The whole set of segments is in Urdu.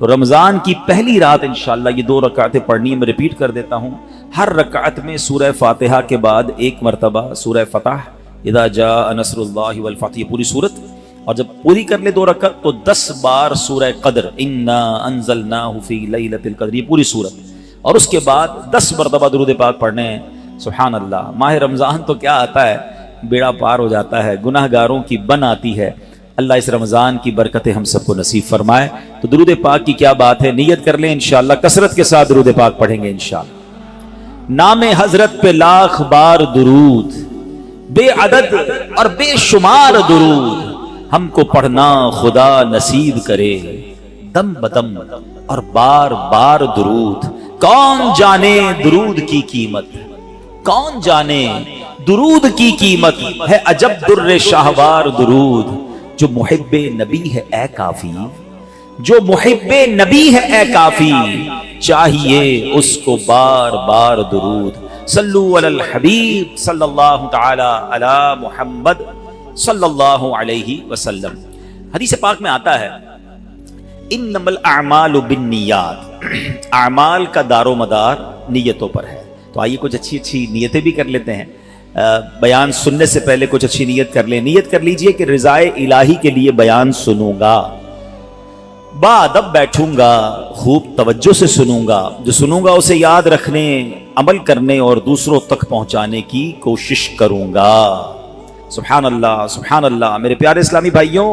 تو رمضان کی پہلی رات انشاءاللہ یہ 2 رکعتیں پڑھنی ہے. میں ریپیٹ کر دیتا ہوں, ہر رکعت میں سورہ فاتحہ کے بعد ایک مرتبہ سورہ فتح, اذا جاء نصر اللہ والفتح, یہ پوری سورت, اور جب پوری کر لے 2 رکعت تو 10 بار سورہ قدر, انا انزلناہ فی لیلۃ القدر, یہ پوری سورت, اور اس کے بعد 10 مرتبہ درود پاک پڑھنے ہیں. سبحان اللہ, ماہ رمضان تو کیا آتا ہے, بیڑا پار ہو جاتا ہے, گناہ گاروں کی بن آتی ہے. اللہ اس رمضان کی برکتیں ہم سب کو نصیب فرمائے. تو درود پاک کی کیا بات ہے, نیت کر لیں انشاءاللہ, کثرت کے ساتھ درود پاک پڑھیں گے انشاءاللہ. نام حضرت پہ لاکھ بار درود, بے عدد اور بے شمار درود, ہم کو پڑھنا خدا نصیب کرے. دم بدم اور بار بار درود, کون جانے درود کی قیمت, کون جانے درود کی قیمت ہے. عجب در شاہوار درود, جو محب نبی ہے اے کافی, جو محب نبی ہے اے کافی, چاہیے اس کو بار بار درود. صلو علی الحبیب صلی اللہ تعالی علی محمد صلی اللہ علیہ وسلم. حدیث پاک میں آتا ہے انما الاعمال بالنیات, اعمال کا دار و مدار نیتوں پر ہے. تو آئیے کچھ اچھی اچھی نیتیں بھی کر لیتے ہیں. بیان سننے سے پہلے کچھ اچھی نیت کر لیں. نیت کر لیجئے کہ رضائے الہی کے لیے بیان سنوں گا, بادب بیٹھوں گا, خوب توجہ سے سنوں گا, جو سنوں گا اسے یاد رکھنے, عمل کرنے اور دوسروں تک پہنچانے کی کوشش کروں گا. سبحان اللہ سبحان اللہ. میرے پیارے اسلامی بھائیوں,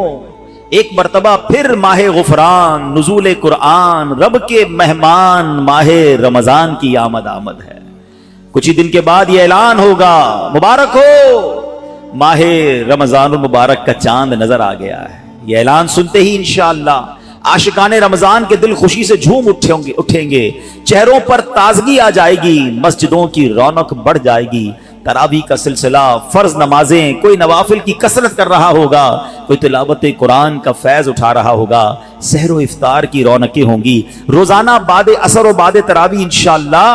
ایک مرتبہ پھر ماہ غفران, نزول قرآن, رب کے مہمان ماہ رمضان کی آمد ہے. کچھ ہی دن کے بعد یہ اعلان ہوگا, مبارک ہو ماہ رمضان المبارک کا چاند نظر آ گیا ہے. یہ اعلان سنتے ہی انشاءاللہ عاشقان رمضان کے دل خوشی سے جھوم اٹھیں گے, چہروں پر تازگی آ جائے گی, مسجدوں کی رونق بڑھ جائے گی. تراویح کا سلسلہ, فرض نمازیں, کوئی نوافل کی کثرت کر رہا ہوگا, کوئی تلاوت قرآن کا فیض اٹھا رہا ہوگا, سحر و افطار کی رونقیں ہوں گی. روزانہ بعد اثر و بعد تراویح انشاءاللہ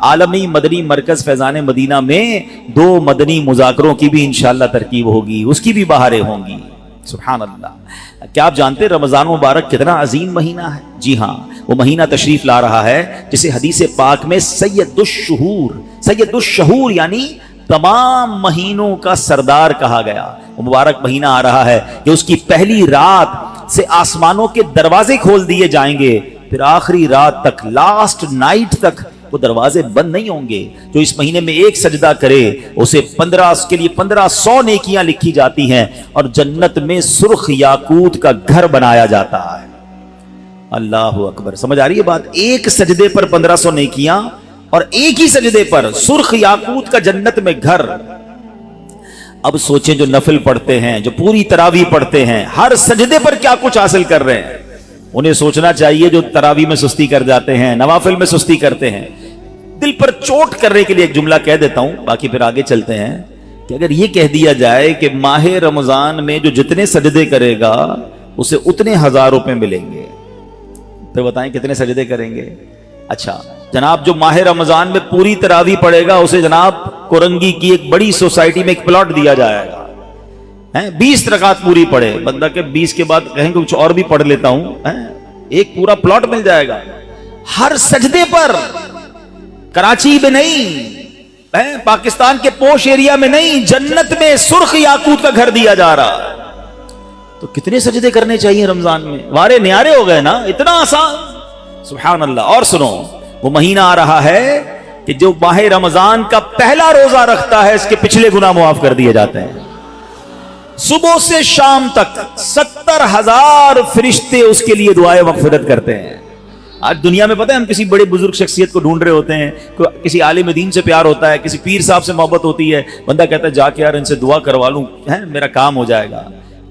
عالمی مدنی مرکز فیضان مدینہ میں 2 مدنی مذاکروں کی بھی انشاءاللہ ترکیب ہوگی, اس کی بھی بہاریں ہوں گی. سبحان اللہ. کیا آپ جانتے ہیں رمضان مبارک کتنا عظیم مہینہ ہے؟ جی ہاں, وہ مہینہ تشریف لا رہا ہے جسے حدیث پاک میں سید الشہور یعنی تمام مہینوں کا سردار کہا گیا. وہ مبارک مہینہ آ رہا ہے کہ اس کی پہلی رات سے آسمانوں کے دروازے کھول دیے جائیں گے, پھر آخری رات تک, لاسٹ نائٹ تک وہ دروازے بند نہیں ہوں گے. جو اس مہینے میں ایک سجدہ کرے اسے 15 کے لیے 1500 نیکیاں لکھی جاتی ہیں, اور جنت میں سرخ یاقوت کا گھر بنایا جاتا ہے. اللہ اکبر. سمجھ آ رہی ہے بات؟ ایک سجدے پر 1500 نیکیاں, اور ایک ہی سجدے پر سرخ یاقوت کا جنت میں گھر. اب سوچیں جو نفل پڑھتے ہیں, جو پوری تراویح پڑھتے ہیں, ہر سجدے پر کیا کچھ حاصل کر رہے ہیں. انہیں سوچنا چاہیے جو تراویح میں سستی کر جاتے ہیں, نوافل میں سستی کرتے ہیں. دل پر چوٹ کرنے کے لیے ایک جملہ کہہ دیتا ہوں, باقی پھر آگے چلتے ہیں, کہ اگر یہ کہہ دیا جائے کہ ماہ رمضان میں جو جتنے سجدے کرے گا اسے اتنے 1000 روپے ملیں گے, پھر بتائیں کتنے سجدے کریں گے. اچھا جناب, جو ماہ رمضان میں پوری تراویح پڑھے گا اسے جناب کورنگی کی ایک بڑی سوسائٹی میں ایک پلاٹ دیا جائے گا, 20 رکعت پوری پڑھے. بندہ کہ 20 کے بعد کہیں کہ کچھ اور بھی پڑھ لیتا ہوں, ایک پورا پلاٹ مل جائے گا. ہر سجدے پر, کراچی میں نہیں, پاکستان کے پوش ایریا میں نہیں, جنت میں سرخ یاقوت کا گھر دیا جا رہا. تو کتنے سجدے کرنے چاہیے رمضان میں؟ وارے نیارے ہو گئے نا, اتنا آسان. سبحان اللہ. اور سنو, وہ مہینہ آ رہا ہے کہ جو ماہ رمضان کا پہلا روزہ رکھتا ہے اس کے پچھلے گناہ معاف کر دیے جاتے ہیں. صبح سے شام تک 70,000 فرشتے اس کے لیے دعائے مغفرت کرتے ہیں. آج دنیا میں پتہ ہے ہم کسی بڑے بزرگ شخصیت کو ڈھونڈ رہے ہوتے ہیں, کسی عالم دین سے پیار ہوتا ہے, کسی پیر صاحب سے محبت ہوتی ہے, بندہ کہتا ہے جا کے یار ان سے دعا کروا لوں, میرا کام ہو جائے گا.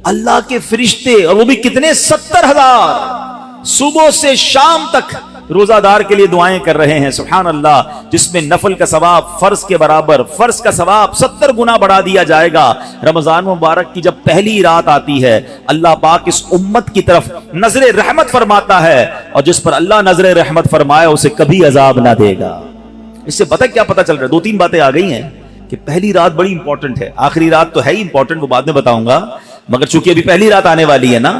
اللہ کے فرشتے, اور وہ بھی کتنے, 70,000 صبح سے شام تک روزہ دار کے لیے دعائیں کر رہے ہیں. سبحان اللہ. جس میں نفل کا ثواب فرض کے برابر, فرض کا ثواب 70 گنا بڑھا دیا جائے گا. رمضان مبارک کی جب پہلی رات آتی ہے, اللہ پاک اس امت کی طرف نظر رحمت فرماتا ہے, اور جس پر اللہ نظر رحمت فرمائے اسے کبھی عذاب نہ دے گا. اس سے پتہ کیا پتہ چل رہا ہے؟ 2-3 باتیں آ گئی ہیں کہ پہلی رات بڑی امپورٹنٹ ہے. آخری رات تو ہے ہی امپورٹنٹ, وہ بعد میں بتاؤں گا, مگر چونکہ ابھی پہلی رات آنے والی ہے نا,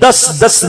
10-10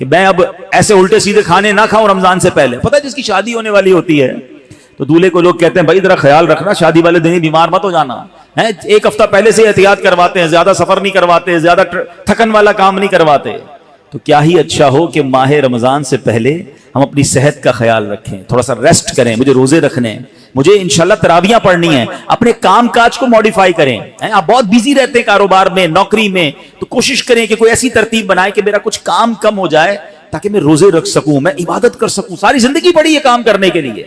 کہ میں اب ایسے الٹے سیدھے کھانے نہ کھاؤں رمضان سے پہلے. پتہ ہے جس کی شادی ہونے والی ہوتی ہے تو دولہے کو لوگ کہتے ہیں بھائی ذرا خیال رکھنا, شادی والے دن ہی بیمار مت ہو جانا ہے. ایک ہفتہ پہلے سے احتیاط کرواتے ہیں, زیادہ سفر نہیں کرواتے, زیادہ تھکن والا کام نہیں کرواتے. تو کیا ہی اچھا ہو کہ ماہ رمضان سے پہلے ہم اپنی صحت کا خیال رکھیں, تھوڑا سا ریسٹ کریں. مجھے روزے رکھنے ہیں, مجھے انشاءاللہ تراویاں پڑھنی ہیں, اپنے کام کاج کو موڈیفائی کریں. آپ بہت بیزی رہتے ہیں کاروبار میں, نوکری میں, تو کوشش کریں کہ کوئی ایسی ترتیب بنائے کہ میرا کچھ کام کم ہو جائے تاکہ میں روزے رکھ سکوں, میں عبادت کر سکوں. ساری زندگی پڑی ہے کام کرنے کے لیے.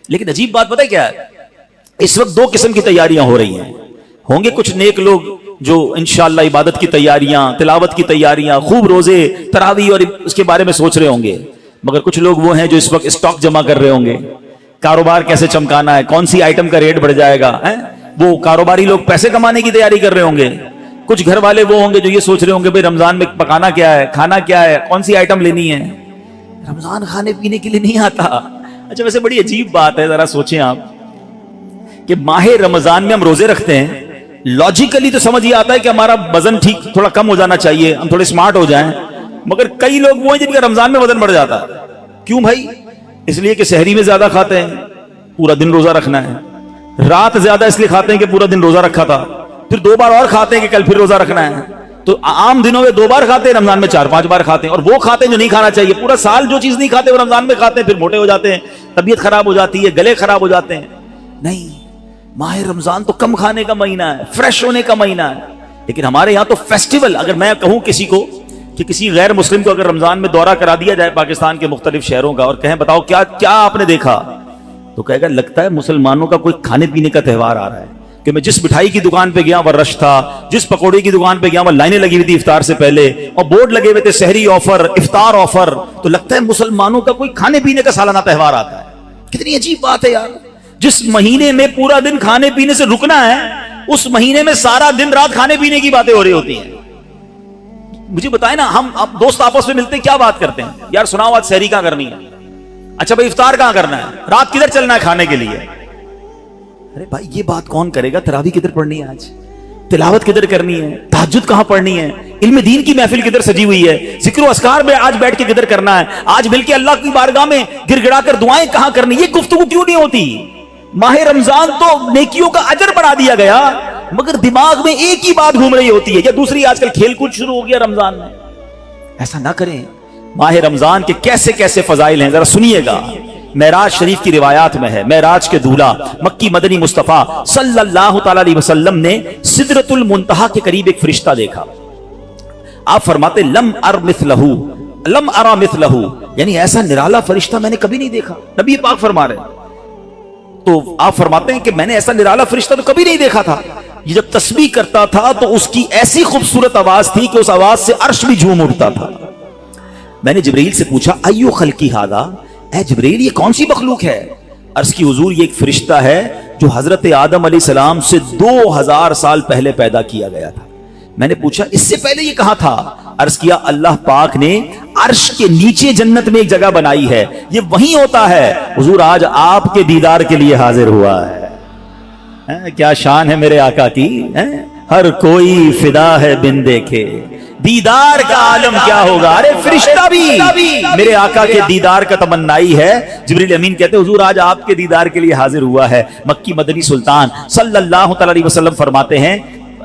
لیکن عجیب بات پتہ ہے کیا ہے, اس وقت دو قسم کی تیاریاں ہو رہی ہیں. ہوں گے کچھ نیک لوگ جو انشاءاللہ عبادت کی تیاریاں, تلاوت کی تیاریاں, خوب روزے, تراویح اور اس کے بارے میں سوچ رہے ہوں گے. مگر کچھ لوگ وہ ہیں جو اس وقت اسٹاک جمع کر رہے ہوں گے, کاروبار کیسے چمکانا ہے, کون سی آئٹم کا ریٹ بڑھ جائے گا. وہ کاروباری لوگ پیسے کمانے کی تیاری کر رہے ہوں گے. کچھ گھر والے وہ ہوں گے جو یہ سوچ رہے ہوں گے بھائی رمضان میں پکانا کیا ہے, کھانا کیا ہے, کون سی آئٹم لینی ہے. رمضان کھانے پینے کے لیے نہیں آتا. اچھا ویسے بڑی عجیب بات ہے, ذرا سوچیں آپ کہ ماہ رمضان میں ہم روزے رکھتے ہیں, لاجیکلی تو سمجھ یہ آتا ہے کہ ہمارا وزن ٹھیک تھوڑا کم ہو جانا چاہیے, ہم تھوڑے سمارٹ ہو جائیں. مگر کئی لوگ وہ ہیں جن کا رمضان میں وزن بڑھ جاتا ہے. کیوں بھائی؟ اس لیے کہ سحری میں زیادہ کھاتے ہیں, پورا دن روزہ رکھنا ہے. رات زیادہ اس لیے کھاتے ہیں کہ پورا دن روزہ رکھا تھا, پھر 2 بار اور کھاتے ہیں کہ کل پھر روزہ رکھنا ہے. تو عام دنوں میں 2 بار کھاتے ہیں, رمضان میں 4-5 بار کھاتے ہیں. اور وہ کھاتے ہیں جو نہیں کھانا چاہیے. پورا سال جو چیز نہیں کھاتے وہ رمضان میں کھاتے ہیں, پھر موٹے ہو جاتے ہیں, طبیعت خراب ہو جاتی ہے, گلے خراب ہو جاتے ہیں. نہیں, ماہ رمضان تو کم کھانے کا مہینہ ہے, فریش ہونے کا مہینہ ہے. لیکن ہمارے یہاں تو فیسٹیول, اگر میں کہوں کسی کو کہ کسی غیر مسلم کو اگر رمضان میں دورہ کرا دیا جائے پاکستان کے مختلف شہروں کا اور کہیں بتاؤ کیا کیا آپ نے دیکھا, تو کہے گا لگتا ہے مسلمانوں کا کوئی کھانے پینے کا تہوار آ رہا ہے. کہ میں جس مٹھائی کی دکان پہ گیا وہ رش تھا, جس پکوڑے کی دکان پہ گیا وہ لائنیں لگی ہوئی تھی افطار سے پہلے, اور بورڈ لگے ہوئے تھے سحری آفر, افطار آفر. تو لگتا ہے مسلمانوں کا کوئی کھانے پینے کا سالانہ تہوار آتا ہے. کتنی عجیب بات ہے یار, جس مہینے میں پورا دن کھانے پینے سے رکنا ہے اس مہینے میں سارا دن رات کھانے پینے کی باتیں ہو رہی ہوتی ہیں. مجھے بتائیں نا, ہم دوست آپس میں ملتے ہیں کیا بات کرتے ہیں, یار سناؤ آج سحری کہاں کرنی ہے, اچھا بھائی افطار کہاں کرنا ہے, رات کدھر چلنا ہے کھانے کے لیے. ارے بھائی یہ بات کون کرے گا, تراویح کدھر پڑھنی ہے, آج تلاوت کدھر کرنی ہے, تہجد کہاں پڑھنی ہے, علم دین کی محفل کدھر سجی ہوئی ہے, ذکر و اذکار میں آج بیٹھ کے کدھر کرنا ہے, آج مل کے اللہ کی بارگاہ میں گر گڑا کر دعائیں کہاں کرنی, یہ گفتگو کیوں نہیں ہوتی. ماہ رمضان تو نیکیوں کا اجر بنا دیا گیا, مگر دماغ میں ایک ہی بات گھوم رہی ہوتی ہے, یا دوسری آج کل کھیل کود شروع ہو گیا رمضان میں. ایسا نہ کریں. ماہ رمضان کے کیسے کیسے فضائل ہیں ذرا سنیے گا. معراج شریف کی روایات میں ہے, معراج کے دولہ مکی مدنی مصطفیٰ صلی اللہ تعالی علیہ وسلم نے سدرۃ المنتہا کے قریب ایک فرشتہ دیکھا. آپ فرماتے لم ار مثلہ, لم ارا مثلہ, یعنی ایسا نرالا فرشتہ میں نے کبھی نہیں دیکھا. نبی پاک فرما رہے ہیں. تو آپ فرماتے ہیں کہ میں نے ایسا نرالا فرشتہ تو کبھی نہیں دیکھا تھا. یہ جب تسبیح کرتا تھا تو اس کی ایسی خوبصورت آواز تھی کہ اس آواز سے عرش بھی جھوم اٹھتا تھا. میں نے جبرائیل سے پوچھا ایو خلقی ھذا, اے جبرائیل یہ کون سی مخلوق ہے. عرض کی حضور یہ ایک فرشتہ ہے جو حضرت آدم علیہ السلام سے 2000 سال پہلے پیدا کیا گیا تھا. میں نے پوچھا اس سے پہلے یہ کہاں تھا. عرض کیا اللہ پاک نے عرش کے نیچے جنت میں ایک جگہ بنائی ہے, یہ وہیں ہوتا ہے. حضور آج آپ کے دیدار کے لیے حاضر ہوا ہے. کیا شان ہے میرے آقا کی, ہر کوئی فدا ہے بن دیکھے, دیدار کا عالم کیا ہوگا. ارے فرشتہ بھی میرے آقا کے دیدار کا تمنائی ہے. جبریل امین کہتے حضور آج آپ کے دیدار کے لیے حاضر ہوا ہے. مکی مدنی سلطان صلی اللہ تعالی علیہ وسلم فرماتے ہیں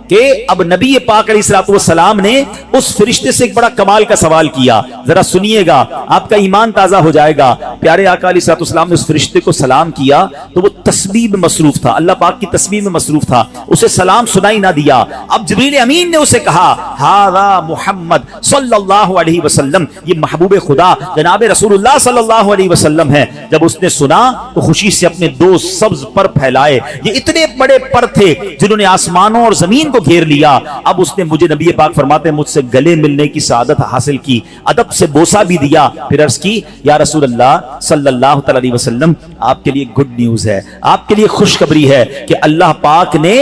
کہ اب نبی پاک علیہ الصلوۃ والسلام نے اس فرشتے سے ایک بڑا کمال کا سوال کیا. ذرا سنیے گا, آپ کا ایمان تازہ ہو جائے گا. پیارے آقا علیہ الصلوۃ والسلام نے اس فرشتے کو سلام کیا تو وہ تسبیح میں مصروف تھا, اللہ پاک کی تسبیح میں مصروف تھا, اسے سلام سنائی نہ دیا. اب جبریل امین نے اسے کہا ھذا محمد صلی اللہ علیہ وسلم, یہ محبوب خدا جناب رسول اللہ صلی اللہ علیہ وسلم ہے. جب اس نے سنا تو خوشی سے اپنے 2 سبز پر پھیلائے. یہ اتنے بڑے پر تھے جنہوں نے آسمانوں اور زمین کو گھیر لیا. اب اس نے مجھے نبی پاک فرماتے ہیں مجھ سے گلے ملنے کی سعادت حاصل کی, ادب سے بوسہ بھی دیا. پھر عرض کی یا رسول اللہ صلی اللہ تعالی علیہ وسلم آپ کے لیے گڈ نیوز ہے, آپ کے لیے خوشخبری ہے کہ اللہ پاک نے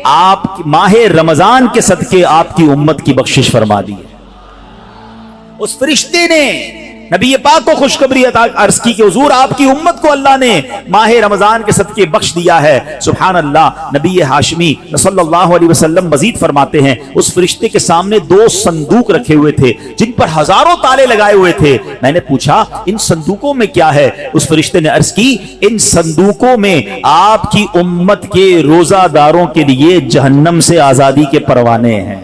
آپ ماہ رمضان کے صدقے آپ کی امت کی بخشش فرما دی ہے. اس فرشتے نے نبی پاک کو خوشخبری عرض کی کہ حضور آپ کی امت کو اللہ نے ماہ رمضان کے صدقے بخش دیا ہے. سبحان اللہ. نبی ہاشمی صلی اللہ علیہ وسلم مزید فرماتے ہیں اس فرشتے کے سامنے 2 صندوق رکھے ہوئے تھے جن پر ہزاروں تالے لگائے ہوئے تھے. میں نے پوچھا ان صندوقوں میں کیا ہے؟ اس فرشتے نے عرض کی ان صندوقوں میں آپ کی امت کے روزہ داروں کے لیے جہنم سے آزادی کے پروانے ہیں.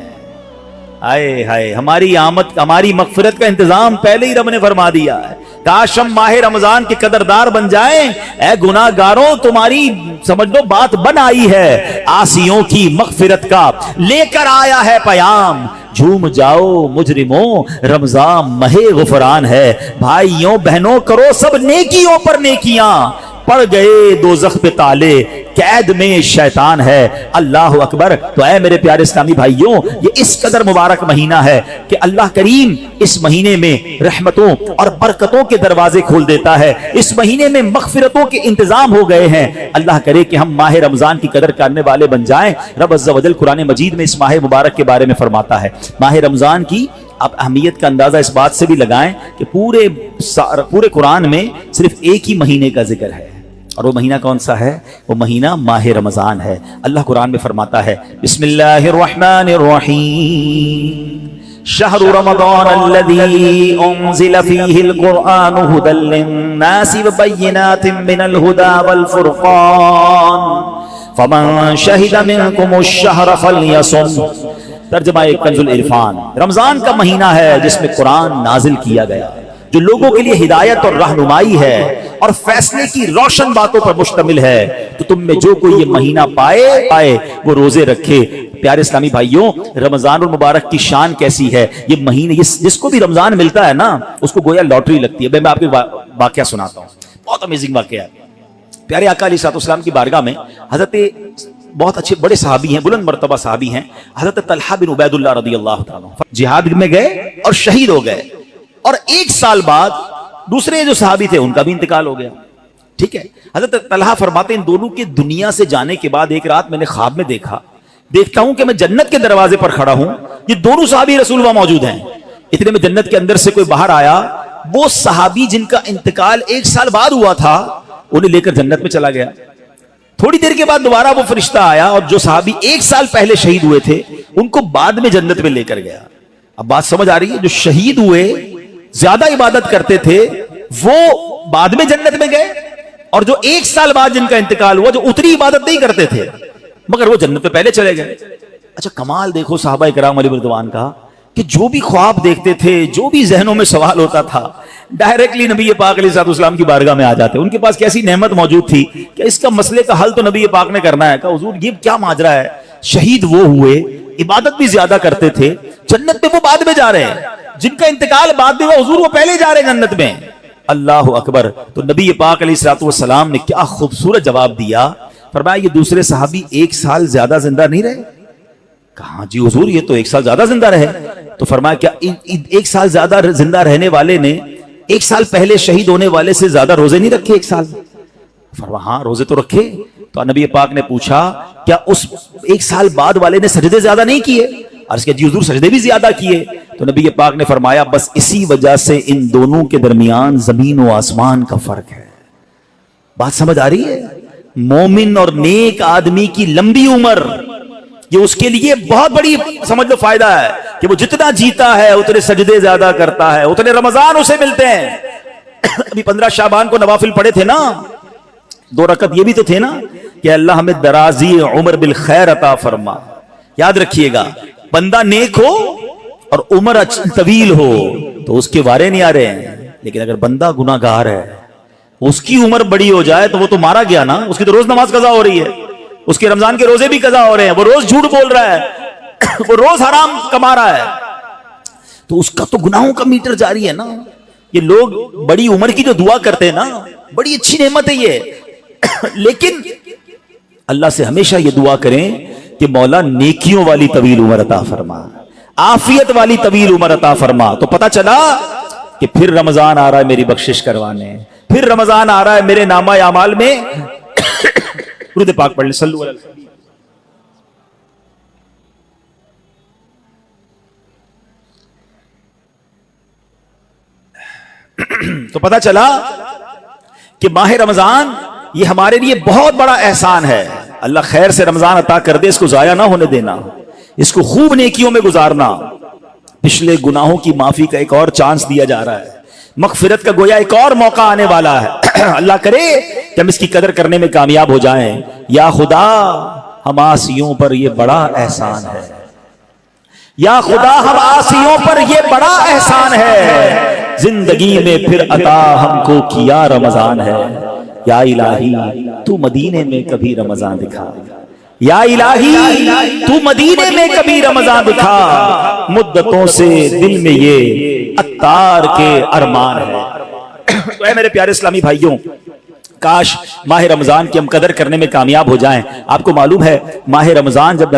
آئے ہائے، ہماری آمد ہماری مغفرت کا انتظام پہلے ہی رب نے فرما دیا ہے. کاش ہم ماہ رمضان کے قدردار بن جائیں. اے گناہگاروں تمہاری سمجھ لو بات بن آئی ہے. عاصیوں کی مغفرت کا لے کر آیا ہے پیام. جھوم جاؤ مجرموں رمضان ماہ غفران ہے. بھائیوں بہنوں کرو سب نیکیوں پر نیکیاں. پڑ گئے دوزخ پہ تالے قید میں شیطان ہے. اللہ اکبر. تو اے میرے پیارے اسلامی بھائیوں یہ اس قدر مبارک مہینہ ہے کہ اللہ کریم اس مہینے میں رحمتوں اور برکتوں کے دروازے کھول دیتا ہے. اس مہینے میں مغفرتوں کے انتظام ہو گئے ہیں. اللہ کرے کہ ہم ماہ رمضان کی قدر کرنے والے بن جائیں. رب عز و جل قرآن مجید میں اس ماہ مبارک کے بارے میں فرماتا ہے. ماہ رمضان کی آپ اہمیت کا اندازہ اس بات سے بھی لگائیں کہ پورے قرآن میں صرف ایک ہی مہینے کا ذکر ہے اور وہ مہینہ کون سا ہے؟ وہ مہینہ ماہ رمضان ہے. اللہ قرآن میں فرماتا ہے بسم اللہ الرحمن الرحیم شہر رمضان الذی انزل فیہ القرآن ھدی للناس وبینات من الھدی والفرقان فمن شہد منکم الشہر فلیصم. ترجمہ کنز العرفان. رمضان کا مہینہ ہے جس میں قرآن نازل کیا گیا جو لوگوں کے لیے ہدایت اور رہنمائی ہے اور فیصلے کی روشن باتوں پر مشتمل ہے. تو تم میں جو کوئی یہ مہینہ پائے وہ روزے رکھے. پیارے اسلامی بھائیوں رمضان المبارک کی شان کیسی ہے. یہ مہینے جس کو بھی رمضان ملتا ہے نا اس کو گویا لاٹری لگتی ہے. میں آپ کو واقعہ سناتا ہوں. بہت امیزنگ واقعہ ہے. پیارے آقا علیہ الصلوۃ والسلام کی بارگاہ میں حضرت بہت اچھے بڑے صحابی ہیں بلند مرتبہ صحابی ہیں حضرت طلحہ بن عبید اللہ رضی اللہ تعالیٰ جہاد میں گئے اور شہید ہو گئے. اور 1 سال بعد دوسرے جو صحابی تھے ان کا بھی انتقال ہو گیا. ٹھیک ہے. حضرت طلحہ فرماتے ہیں ان دونوں کے دنیا سے جانے کے بعد ایک رات میں نے خواب میں دیکھتا ہوں کہ میں جنت کے دروازے پر کھڑا ہوں. یہ دونوں صحابی رسول اللہ موجود ہیں. اتنے میں جنت کے اندر سے کوئی باہر آیا. وہ صحابی جن کا انتقال 1 سال بعد ہوا تھا انہیں لے کر جنت میں چلا گیا. تھوڑی دیر کے بعد دوبارہ وہ فرشتہ آیا اور جو صحابی 1 سال پہلے شہید ہوئے تھے ان کو بعد میں جنت میں لے کر گیا. اب بات سمجھ آ رہی ہے. جو شہید ہوئے زیادہ عبادت کرتے تھے وہ بعد میں جنت میں گئے اور جو 1 سال بعد جن کا انتقال ہوا جو اتنی عبادت نہیں کرتے تھے مگر وہ جنت میں پہلے چلے گئے. اچھا کمال دیکھو صحابہ کرام علیہ رضوان کا کہ جو بھی خواب دیکھتے تھے جو بھی ذہنوں میں سوال ہوتا تھا ڈائریکٹلی نبی پاک علیہ السلام کی بارگاہ میں آ جاتے. ان کے پاس کیسی نعمت موجود تھی کہ اس کا مسئلے کا حل تو نبی پاک نے کرنا ہے. کہ حضور یہ کیا ماجرا ہے. شہید وہ ہوئے عبادت بھی زیادہ کرتے تھے جنت میں وہ بعد میں جا رہے ہیں. جن کا انتقال بعد میں ہوا حضور وہ پہلے جا رہے ہیں جنت میں. اللہ اکبر. تو نبی پاک علیہ السلام نے کیا خوبصورت جواب دیا. فرمایا یہ دوسرے صحابی 1 سال زیادہ زندہ نہیں رہے. کہاں جی حضور یہ تو 1 سال زیادہ زندہ رہے. تو فرمایا کیا 1 سال زیادہ زندہ رہنے والے نے 1 سال پہلے شہید ہونے والے سے زیادہ روزے نہیں رکھے 1 سال؟ فرمایا ہاں روزے تو رکھے. تو نبی پاک نے پوچھا کیا اس 1 سال بعد والے نے سجدے زیادہ نہیں کیے؟ عرض کیا جی حضور سجدے بھی زیادہ کیے. تو نبی پاک نے فرمایا بس اسی وجہ سے ان دونوں کے درمیان زمین و آسمان کا فرق ہے. بات سمجھ آ رہی ہے. مومن اور نیک آدمی کی لمبی عمر یہ اس کے لیے بہت بڑی سمجھ لو فائدہ ہے کہ وہ جتنا جیتا ہے اتنے سجدے زیادہ کرتا ہے اتنے رمضان اسے ملتے ہیں. ابھی 15 شعبان کو نوافل پڑھے تھے نا 2 رکعت یہ بھی تو تھے نا کہ اللہ ہمیں درازی عمر بالخیر عطا فرما. یاد رکھیے گا بندہ نیک ہو اور عمر طویل ہو تو اس کے وارے نہیں آ رہے ہیں. لیکن اگر بندہ گناہگار ہے اس کی عمر بڑی ہو جائے تو وہ تو مارا گیا نا. اس کی تو روز نماز قضا ہو رہی ہے. اس کے رمضان کے روزے بھی قضا ہو رہے ہیں. وہ روز جھوٹ بول رہا ہے وہ روز حرام کما رہا ہے تو اس کا تو گناہوں کا میٹر جاری ہے نا. یہ لوگ بڑی عمر کی جو دعا کرتے ہیں نا بڑی اچھی نعمت ہے یہ. لیکن اللہ سے ہمیشہ یہ دعا کریں کہ مولا نیکیوں والی طویل عمر عطا فرما عافیت والی طویل عمر عطا فرما. تو پتہ چلا کہ پھر رمضان آ رہا ہے میری بخشش کروانے. پھر رمضان آ رہا ہے میرے نامہ اعمال میں درود پاک پڑھ لیں صلو علی الحبیب. تو پتہ چلا کہ ماہ رمضان یہ ہمارے لیے بہت بڑا احسان ہے. اللہ خیر سے رمضان عطا کر دے, اس کو ضائع نہ ہونے دینا, اس کو خوب نیکیوں میں گزارنا. پچھلے گناہوں کی معافی کا ایک اور چانس دیا جا رہا ہے, مغفرت کا گویا ایک اور موقع آنے والا ہے. اللہ کرے کہ ہم اس کی قدر کرنے میں کامیاب ہو جائیں. یا خدا ہم عاصیوں پر یہ بڑا احسان ہے, یا خدا ہم عاصیوں پر یہ بڑا احسان ہے, زندگی میں پھر عطا ہم کو کیا رمضان ہے. یا الہی تو مدینے میں کبھی رمضان دکھا, یا الہی تو مدینے میں کبھی رمضان دکھا, مدتوں سے دل میں یہ عطار کے ارمان ہے. تو اے میرے پیارے اسلامی بھائیوں, کاش ماہ رمضان کی ہم قدر کرنے میں کامیاب ہو جائیں. آپ کو معلوم ہے ماہ رمضان جب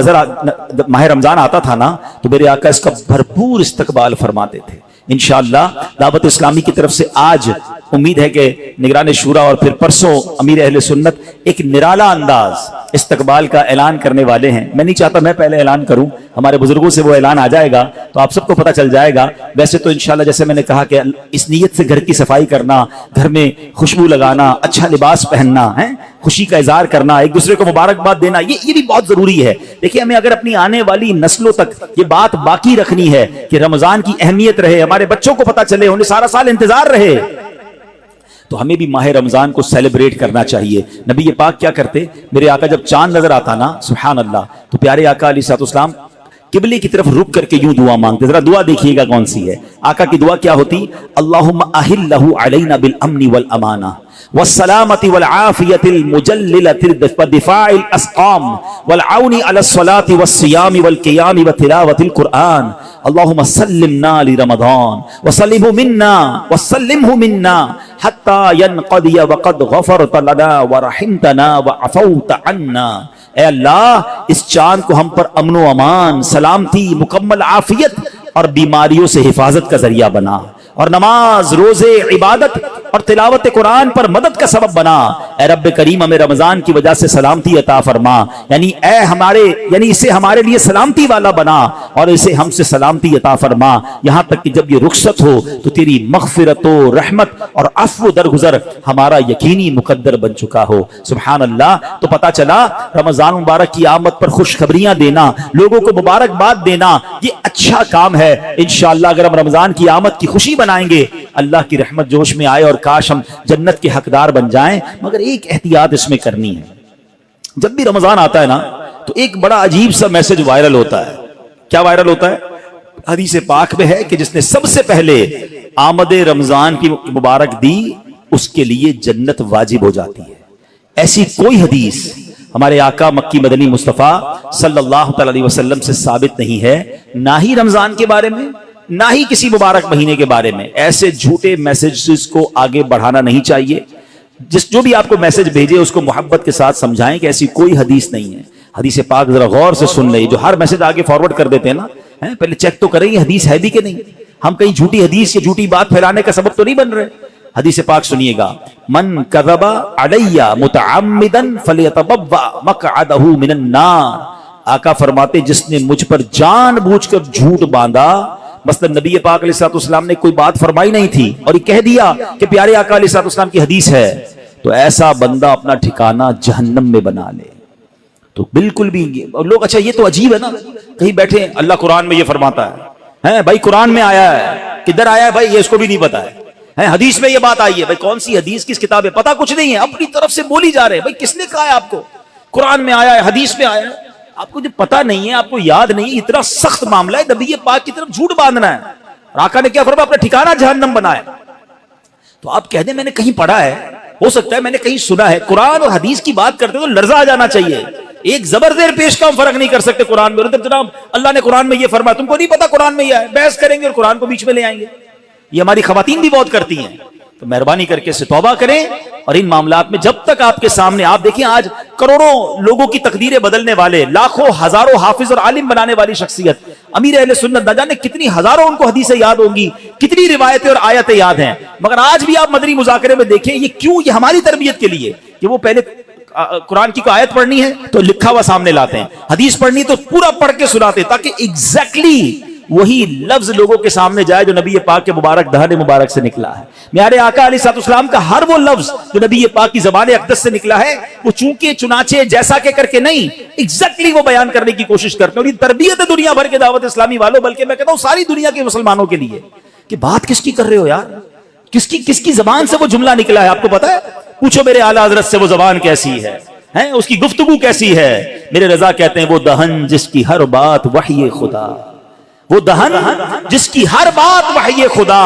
ماہ رمضان آتا تھا نا, تو میرے آقا اس کا بھرپور استقبال فرماتے تھے. انشاءاللہ دعوت اسلامی کی طرف سے آج امید ہے کہ نگران شورا اور پھر پرسوں امیر اہل سنت ایک نرالا انداز استقبال کا اعلان کرنے والے ہیں. میں نہیں چاہتا میں پہلے اعلان کروں, ہمارے بزرگوں سے وہ اعلان آ جائے گا تو آپ سب کو پتہ چل جائے گا. ویسے تو انشاءاللہ جیسے میں نے کہا کہ اس نیت سے گھر کی صفائی کرنا, گھر میں خوشبو لگانا, اچھا لباس پہننا ہے, خوشی کا اظہار کرنا, ایک دوسرے کو مبارکباد دینا, یہ بھی بہت ضروری ہے. دیکھیے ہمیں اگر اپنی آنے والی نسلوں تک یہ بات باقی رکھنی ہے کہ رمضان کی اہمیت رہے, ہمارے بچوں کو پتہ چلے, انہیں سارا سال انتظار رہے, تو ہمیں بھی ماہ رمضان کو سیلیبریٹ کرنا چاہیے. نبی پاک کیا کرتے, میرے آقا جب چاند نظر آتا نا سبحان اللہ, تو پیارے آقا علیہ الصلوۃ والسلام قبلے کی طرف رک کر کے یوں دعا مانگتے. ذرا دعا دیکھیے گا کون سی ہے. آقا کی دعا کیا ہوتی, اللہم احلہ علینا بالامن والامانہ والسلامة والعافية المجللة ودفاع الأسقام والعون على الصلاة والصيام والقيام وتلاوة القرآن. اللهم سلمنا لرمضان وسلمه منا حتى ينقضي وقد غفرت لنا ورحمتنا وعفوت عنا. اے اللہ اس چاند کو ہم پر امن و امان, سلامتی, مکمل عافیت اور بیماریوں سے حفاظت کا ذریعہ بنا, اور نماز, روزے, عبادت اور تلاوت قرآن پر مدد کا سبب بنا. اے رب کریم ہمیں رمضان کی وجہ سے سلامتی عطا فرما, یعنی اسے ہمارے لیے سلامتی والا بنا اور اسے ہم سے سلامتی عطا فرما, یہاں تک کہ جب یہ رخصت ہو تو تیری مغفرت و رحمت اور عفو درگزر ہمارا یقینی مقدر بن چکا ہو. سبحان اللہ. تو پتہ چلا رمضان مبارک کی آمد پر خوشخبریاں دینا, لوگوں کو مبارکباد دینا, یہ اچھا کام ہے. انشاءاللہ اگر ہم رمضان کی آمد کی خوشی بنائیں گے, اللہ کی رحمت جوش میں آئے اور کاش ہم جنت کے حقدار بن جائیں. مگر ایک احتیاط اس میں کرنی ہے, جب بھی رمضان آتا ہے نا تو ایک بڑا عجیب سا میسج وائرل ہوتا ہے. کیا وائرل ہوتا ہے؟ حدیث پاک میں ہے کہ جس نے سب سے پہلے آمد رمضان کی مبارک دی اس کے لیے جنت واجب ہو جاتی ہے. ایسی کوئی حدیث ہمارے آقا مکی مدنی مصطفیٰ صلی اللہ تعالی علیہ وسلم سے ثابت نہیں ہے, نہ ہی رمضان کے بارے میں نہ ہی کسی مبارک مہینے کے بارے میں. ایسے جھوٹے میسجز کو آگے بڑھانا نہیں چاہیے. جو بھی آپ کو میسج بھیجے اس کو محبت کے ساتھ سمجھائیں کہ ایسی کوئی حدیث نہیں ہے. حدیث پاک ذرا غور سے سن لیں. جو ہر میسج آگے فارورڈ کر دیتے ہیں نا, پہلے چیک تو کریں یہ حدیث ہے بھی کہ نہیں. ہم کہیں جھوٹی حدیث یا جھوٹی بات پھیلانے کا سبب تو نہیں بن رہے. حدیث پاک سنیے گا, من کذب علی متعمدا فلیتبوأ مقعدہ من النار. آقا فرماتے جس نے مجھ پر جان بوجھ کر جھوٹ باندھا, مثلا نبی پاک علیہ الصلوۃ والسلام نے کوئی بات فرمائی نہیں تھی اور یہ کہہ دیا کہ پیارے آقا علیہ الصلوۃ والسلام کی حدیث ہے, تو ایسا بندہ اپنا ٹھکانہ جہنم میں بنا لے. تو بالکل بھی لوگ اچھا یہ تو عجیب ہے نا, کہیں بیٹھے اللہ قرآن میں یہ فرماتا ہے بھائی, قرآن میں آیا ہے, کدھر آیا ہے بھائی یہ اس کو بھی نہیں پتا ہے. حدیث میں یہ بات آئی ہے, بھائی کون سی حدیث کس کتاب ہے پتا کچھ نہیں ہے, اپنی طرف سے بولی جا رہے ہیں. بھائی کس نے کہا ہے آپ کو قرآن میں آیا ہے, حدیث میں آیا ہے, آپ کو جو پتا نہیں ہے, آپ کو یاد نہیں ہے. اتنا سخت معاملہ ہے, نبی پاک کی طرف جھوٹ باندھنا ہے. اور آقا نے کیا فرمایا, اپنا ٹھکانہ جہنم بنایا. تو آپ کہہ دیں میں نے کہیں پڑھا ہے, ہو سکتا ہے میں نے کہیں سنا ہے. قرآن اور حدیث کی بات کرتے تو لرزہ آ جانا چاہیے. ایک زبر زیر پیش کا ہم فرق نہیں کر سکتے قرآن میں. جناب اللہ نے قرآن میں یہ فرمایا, تم کو نہیں پتا قرآن میں یہ ہے, بحث کریں گے اور قرآن کو بیچ میں لے آئیں گے. یہ ہماری خواتین بھی بہت کرتی ہیں. تو مہربانی کر کے اسے توبہ کریں, اور ان معاملات میں جب تک آپ کے سامنے, آپ دیکھیں آج کروڑوں لوگوں کی تقدیریں بدلنے والے, لاکھوں ہزاروں حافظ اور عالم بنانے والی شخصیت امیر اہل سنت, نہ جانے کتنی ہزاروں ان کو حدیثیں یاد ہوں گی, کتنی روایتیں اور آیتیں یاد ہیں. مگر آج بھی آپ مدنی مذاکرے میں دیکھیں یہ کیوں, یہ ہماری تربیت کے لیے کہ وہ پہلے قرآن کی کوئی آیت پڑھنی ہے تو لکھا ہوا سامنے لاتے ہیں, حدیث پڑھنی تو پورا پڑھ کے سناتے, تاکہ ایگزیکٹلی وہی لفظ لوگوں کے سامنے جائے جو نبی پاک کے مبارک دہن مبارک سے نکلا ہے. میارے آقا علیہ الصلوۃ والسلام کا ہر وہ لفظ جو نبی پاک کی زبان اقدس سے نکلا ہے وہ چونکہ چنانچہ جیسا کہ کر کے نہیں، ایگزیکٹلی وہ بیان کرنے کی کوشش کرتے ہیں. اور یہ تربیت ہے دنیا بھر کے دعوت اسلامی والوں، بلکہ میں کہتا ہوں ساری دنیا کے مسلمانوں کے لیے، کہ بات کس کی کر رہے ہو یار؟ کس کی زبان سے وہ جملہ نکلا ہے؟ آپ کو پتا ہے؟ پوچھو میرے اعلیٰ حضرت سے وہ زبان کیسی ہے، اس کی گفتگو کیسی ہے. میرے رضا کہتے ہیں وہ دہن جس کی ہر بات وحی خدا، وہ دہن جس کی ہر بات وحی خدا،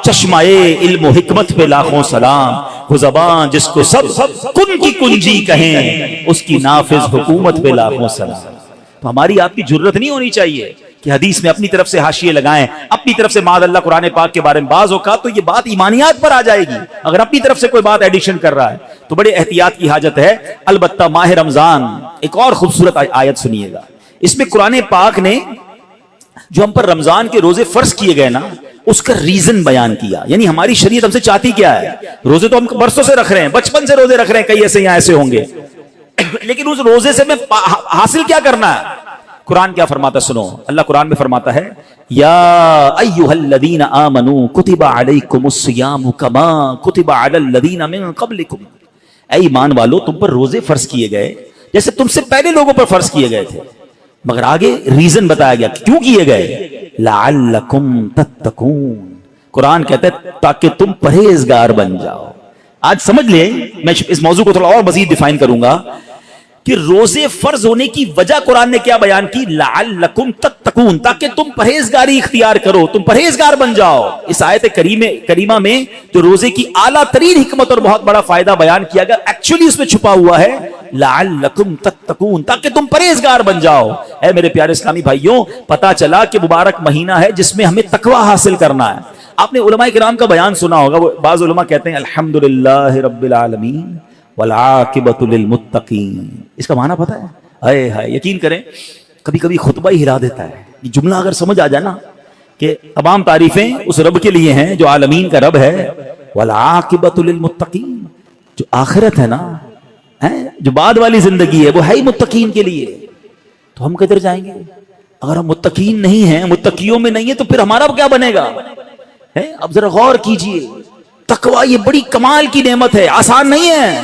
چشمہ علم و حکمت پہ لاکھوں سلام. وہ زبان جس کو سب کن کی کنجی کہیں، اس کی نافذ حکومت پہ لاکھوں سلام. تو ہماری آپ کی جرت نہیں ہونی چاہیے کہ حدیث میں اپنی طرف سے حاشیے لگائیں، اپنی طرف سے معاذ اللہ قرآن پاک کے بارے میں. بعض اوقات تو یہ بات ایمانیات پر آ جائے گی اگر اپنی طرف سے کوئی بات ایڈیشن کر رہا ہے، تو بڑے احتیاط کی حاجت ہے. البتہ ماہ رمضان ایک اور خوبصورت آیت سنیے گا. اس میں قرآن پاک نے جو ہم پر رمضان کے روزے فرض کیے گئے نا، اس کا ریزن بیان کیا. یعنی ہماری شریعت ہم سے چاہتی کیا ہے؟ روزے تو ہم برسوں سے رکھ رہے ہیں، بچپن سے روزے رکھ رہے ہیں، کئی ایسے یہاں ایسے ہوں گے، لیکن اس روزے سے میں حاصل کیا کرنا ہے؟ قرآن کیا فرماتا سنو. اللہ قرآن میں فرماتا ہے یا ایھا الذین آمنوا کتب علیکم الصیام کما کتب علی الذین من قبلکم. اے ایمان والو، تم پر روزے فرض کیے گئے جیسے تم سے پہلے لوگوں پر فرض کیے گئے تھے، مگر آگے ریزن بتایا گیا کیوں کیے گئے. لعلکم تتقون. قرآن کہتا ہے تاکہ تم پرہیزگار بن جاؤ. آج سمجھ لیں، میں اس موضوع کو تھوڑا اور مزید ڈیفائن کروں گا کہ روزے فرض ہونے کی وجہ قرآن نے کیا بیان کی؟ لعلکم تتقون، تاکہ تم پرہیزگاری اختیار کرو، تم پرہیزگار بن جاؤ. اس آیت کریمہ میں جو روزے کی اعلیٰ ترین حکمت اور بہت بڑا فائدہ بیان کیا گیا، ایکچولی اس میں چھپا ہوا ہے لعلکم تتقون، تاکہ تم پرہیزگار بن جاؤ. اے میرے پیارے اسلامی بھائیوں، پتا چلا کہ مبارک مہینہ ہے جس میں ہمیں تقوی حاصل کرنا ہے. آپ نے علماء کرام کا بیان سنا ہوگا. وہ بعض علماء کہتے ہیں الحمدللہ رب العالمین والعاقبۃ للمتقین. اس کا معنی پتہ ہے؟ اے ہائے، یقین کریں کبھی کبھی خطبہ ہی ہلا دیتا ہے. یہ جملہ اگر سمجھ آ جائے نا کہ تمام تعریفیں اس رب کے لیے ہیں جو عالمین کا رب ہے، والعاقبۃ للمتقین، جو آخرت ہے نا، جو بعد والی زندگی ہے وہ ہے ہی متقین کے لیے. تو ہم کدھر جائیں گے اگر ہم متقین نہیں ہیں، متقیوں میں نہیں ہیں، تو پھر ہمارا کیا بنے گا؟ اب ذرا غور کیجئے، تقوی یہ بڑی کمال کی نعمت ہے، آسان نہیں ہے،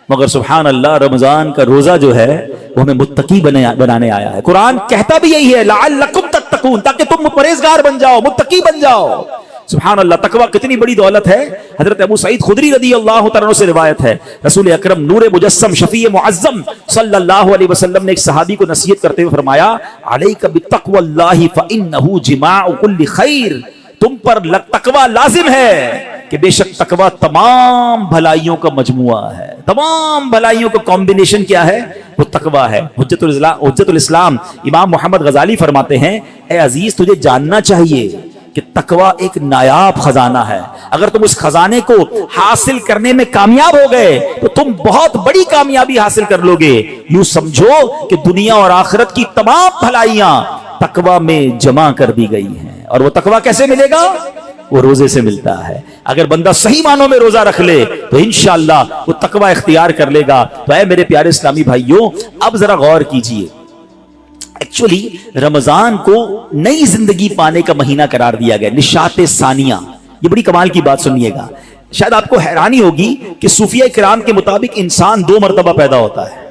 مگر سبحان اللہ رمضان کا روزہ جو ہے وہ ہمیں متقی بنانے آیا ہے. قرآن کہتا بھی یہی ہے لعلکم تتقون، تاکہ تم پرہیزگار بن جاؤ، متقی بن جاؤ. سبحان اللہ، تقوی کتنی بڑی دولت ہے. حضرت ابو سعید خدری رضی اللہ تعالیٰ عنہ سے روایت ہے، رسول اکرم نور مجسم شفیع معظم صلی اللہ علیہ وسلم نے ایک صحابی کو نصیحت کرتے ہوئے فرمایا علیک بتقوی اللہ فانہ جماع کل خیر. تم پر تقوی لازم ہے کہ بے شک تقوی تمام بھلائیوں کا مجموعہ ہے. تمام بھلائیوں کا کمبینیشن کیا ہے؟ وہ تقوی ہے. حجت الاسلام امام محمد غزالی فرماتے ہیں اے عزیز، تجھے جاننا چاہیے کہ تقوی ایک نایاب خزانہ ہے. اگر تم اس خزانے کو حاصل کرنے میں کامیاب ہو گئے تو تم بہت بڑی کامیابی حاصل کر لو گے. یوں سمجھو کہ دنیا اور آخرت کی تمام بھلائیاں تقوی میں جمع کر دی گئی ہیں. اور وہ تقوی کیسے ملے گا؟ وہ روزے سے ملتا ہے. اگر بندہ صحیح معنوں میں روزہ رکھ لے تو انشاءاللہ وہ تقوی اختیار کر لے گا. تو اے میرے پیارے اسلامی بھائیوں، اب ذرا غور کیجئے. ایکچولی رمضان کو نئی زندگی پانے کا مہینہ قرار دیا گیا، نشاط ثانیہ. یہ بڑی کمال کی بات سنیے گا. شاید آپ کو حیرانی ہوگی کہ صوفیہ کرام کے مطابق انسان 2 مرتبہ پیدا ہوتا ہے.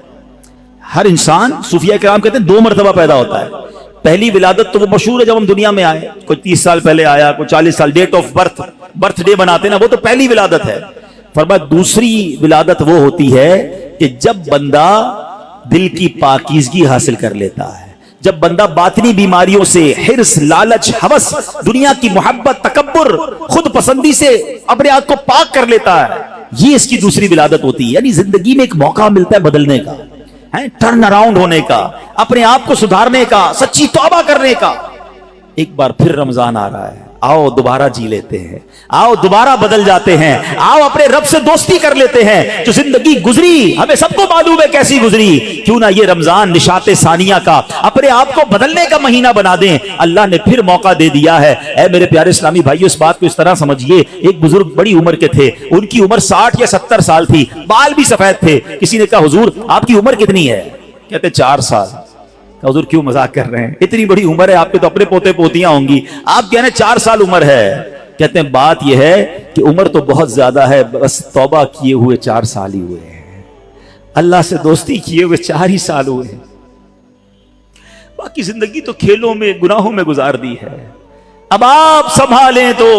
ہر انسان، صوفیہ کرام کہتے ہیں 2 مرتبہ پیدا ہوتا ہے. پہلی ولادت تو وہ مشہور ہے جب ہم دنیا میں آئے، کوئی 30 سال پہلے آیا، کوئی 40 سال، ڈیٹ آف برتھ ڈے بناتے نا، وہ تو پہلی ولادت ہے. فرمایا دوسری ولادت وہ ہوتی ہے کہ جب بندہ دل کی پاکیزگی حاصل کر لیتا ہے، جب بندہ باطنی بیماریوں سے، حرص، لالچ، ہوس، دنیا کی محبت، تکبر، خود پسندی سے اپنے آپ کو پاک کر لیتا ہے. یہ اس کی دوسری ولادت ہوتی ہے. یعنی زندگی میں ایک موقع ملتا ہے بدلنے کا، ٹرن اراؤنڈ ہونے کا، اپنے آپ کو سدھارنے کا، سچی توبہ کرنے کا. ایک بار پھر رمضان آ رہا ہے، آؤ دوبارہ جی لیتے ہیں، آؤ دوبارہ بدل جاتے ہیں، آؤ اپنے رب سے دوستی کر لیتے ہیں. جو زندگی گزری ہمیں سب کو معلوم ہے کیسی گزری، کیوں نہ یہ رمضان نشاط ثانیہ کا اپنے آپ کو بدلنے کا مہینہ بنا دیں. اللہ نے پھر موقع دے دیا ہے. اے میرے پیارے اسلامی بھائیو، اس بات کو اس طرح سمجھیے، ایک بزرگ بڑی عمر کے تھے، ان کی عمر 60 یا 70 سال تھی، بال بھی سفید تھے. کسی نے کہا حضور آپ کی عمر کتنی ہے؟ کہتے 4 سال. حضور کیوں مذاق کر رہے ہیں, اتنی بڑی عمر ہے آپ کے, تو اپنے پوتے پوتیاں ہوں گی, آپ کہہ رہے ہیں 4 سال عمر ہے. کہتے ہیں بات یہ ہے کہ عمر تو بہت زیادہ ہے, بس توبہ کیے ہوئے 4 سال ہی ہوئے ہیں, اللہ سے دوستی کیے ہوئے 4 ہی سال ہوئے ہیں, باقی زندگی تو کھیلوں میں گناہوں میں گزار دی ہے. اب آپ سنبھالیں تو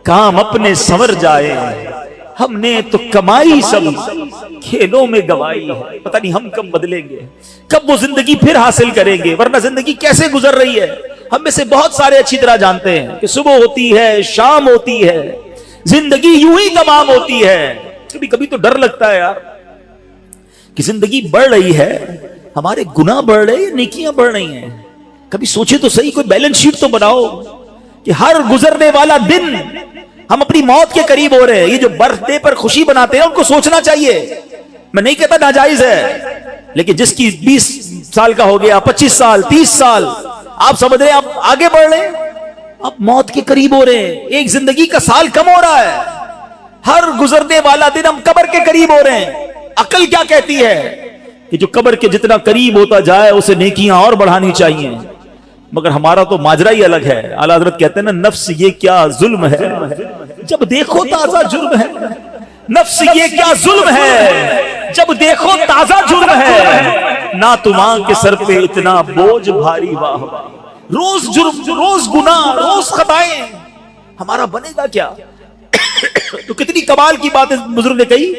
کام اپنے سنور جائے, ہم نے تو کمائی سب کھیلوں میں گوائی ہے, پتہ نہیں ہم کب بدلیں گے, کب وہ زندگی پھر حاصل کریں گے, ورنہ زندگی کیسے گزر رہی ہے. ہم میں سے بہت سارے اچھی طرح جانتے ہیں کہ صبح ہوتی ہے, شام ہوتی ہے, زندگی یوں ہی تمام ہوتی ہے. کبھی کبھی تو ڈر لگتا ہے یار کہ زندگی بڑھ رہی ہے, ہمارے گناہ بڑھ رہے ہیں, نیکیاں بڑھ رہی ہیں. کبھی سوچے تو صحیح, کوئی بیلنس شیٹ تو بناؤ کہ ہر گزرنے والا دن ہم اپنی موت کے قریب ہو رہے ہیں. یہ جو برتھ ڈے پر خوشی بناتے ہیں ان کو سوچنا چاہیے. میں نہیں کہتا ناجائز ہے, لیکن جس کی 20 سال کا ہو گیا, 25 سال, 30 سال, آپ سمجھ رہے ہیں آپ آگے بڑھ رہے ہیں, آپ موت کے قریب ہو رہے ہیں. ایک زندگی کا سال کم ہو رہا ہے, ہر گزرنے والا دن ہم قبر کے قریب ہو رہے ہیں. عقل کیا کہتی ہے کہ جو قبر کے جتنا قریب ہوتا جائے اسے نیکیاں اور بڑھانی چاہیے, مگر ہمارا تو ماجرا ہی الگ ہے. اعلیٰ حضرت کہتے ہیں نا, نفس یہ کیا ظلم ہے جب دیکھو تازہ جرم ہے, نفس یہ کیا ظلم ہے جب دیکھو تازہ جرم ہے, نہ تمہاں کے سر پہ اتنا بوجھ بھاری, واہ واہ, روز جرم, روز گناہ, روز خطائیں, ہمارا بنے گا کیا. تو کتنی کمال کی بات بزرگ نے کہی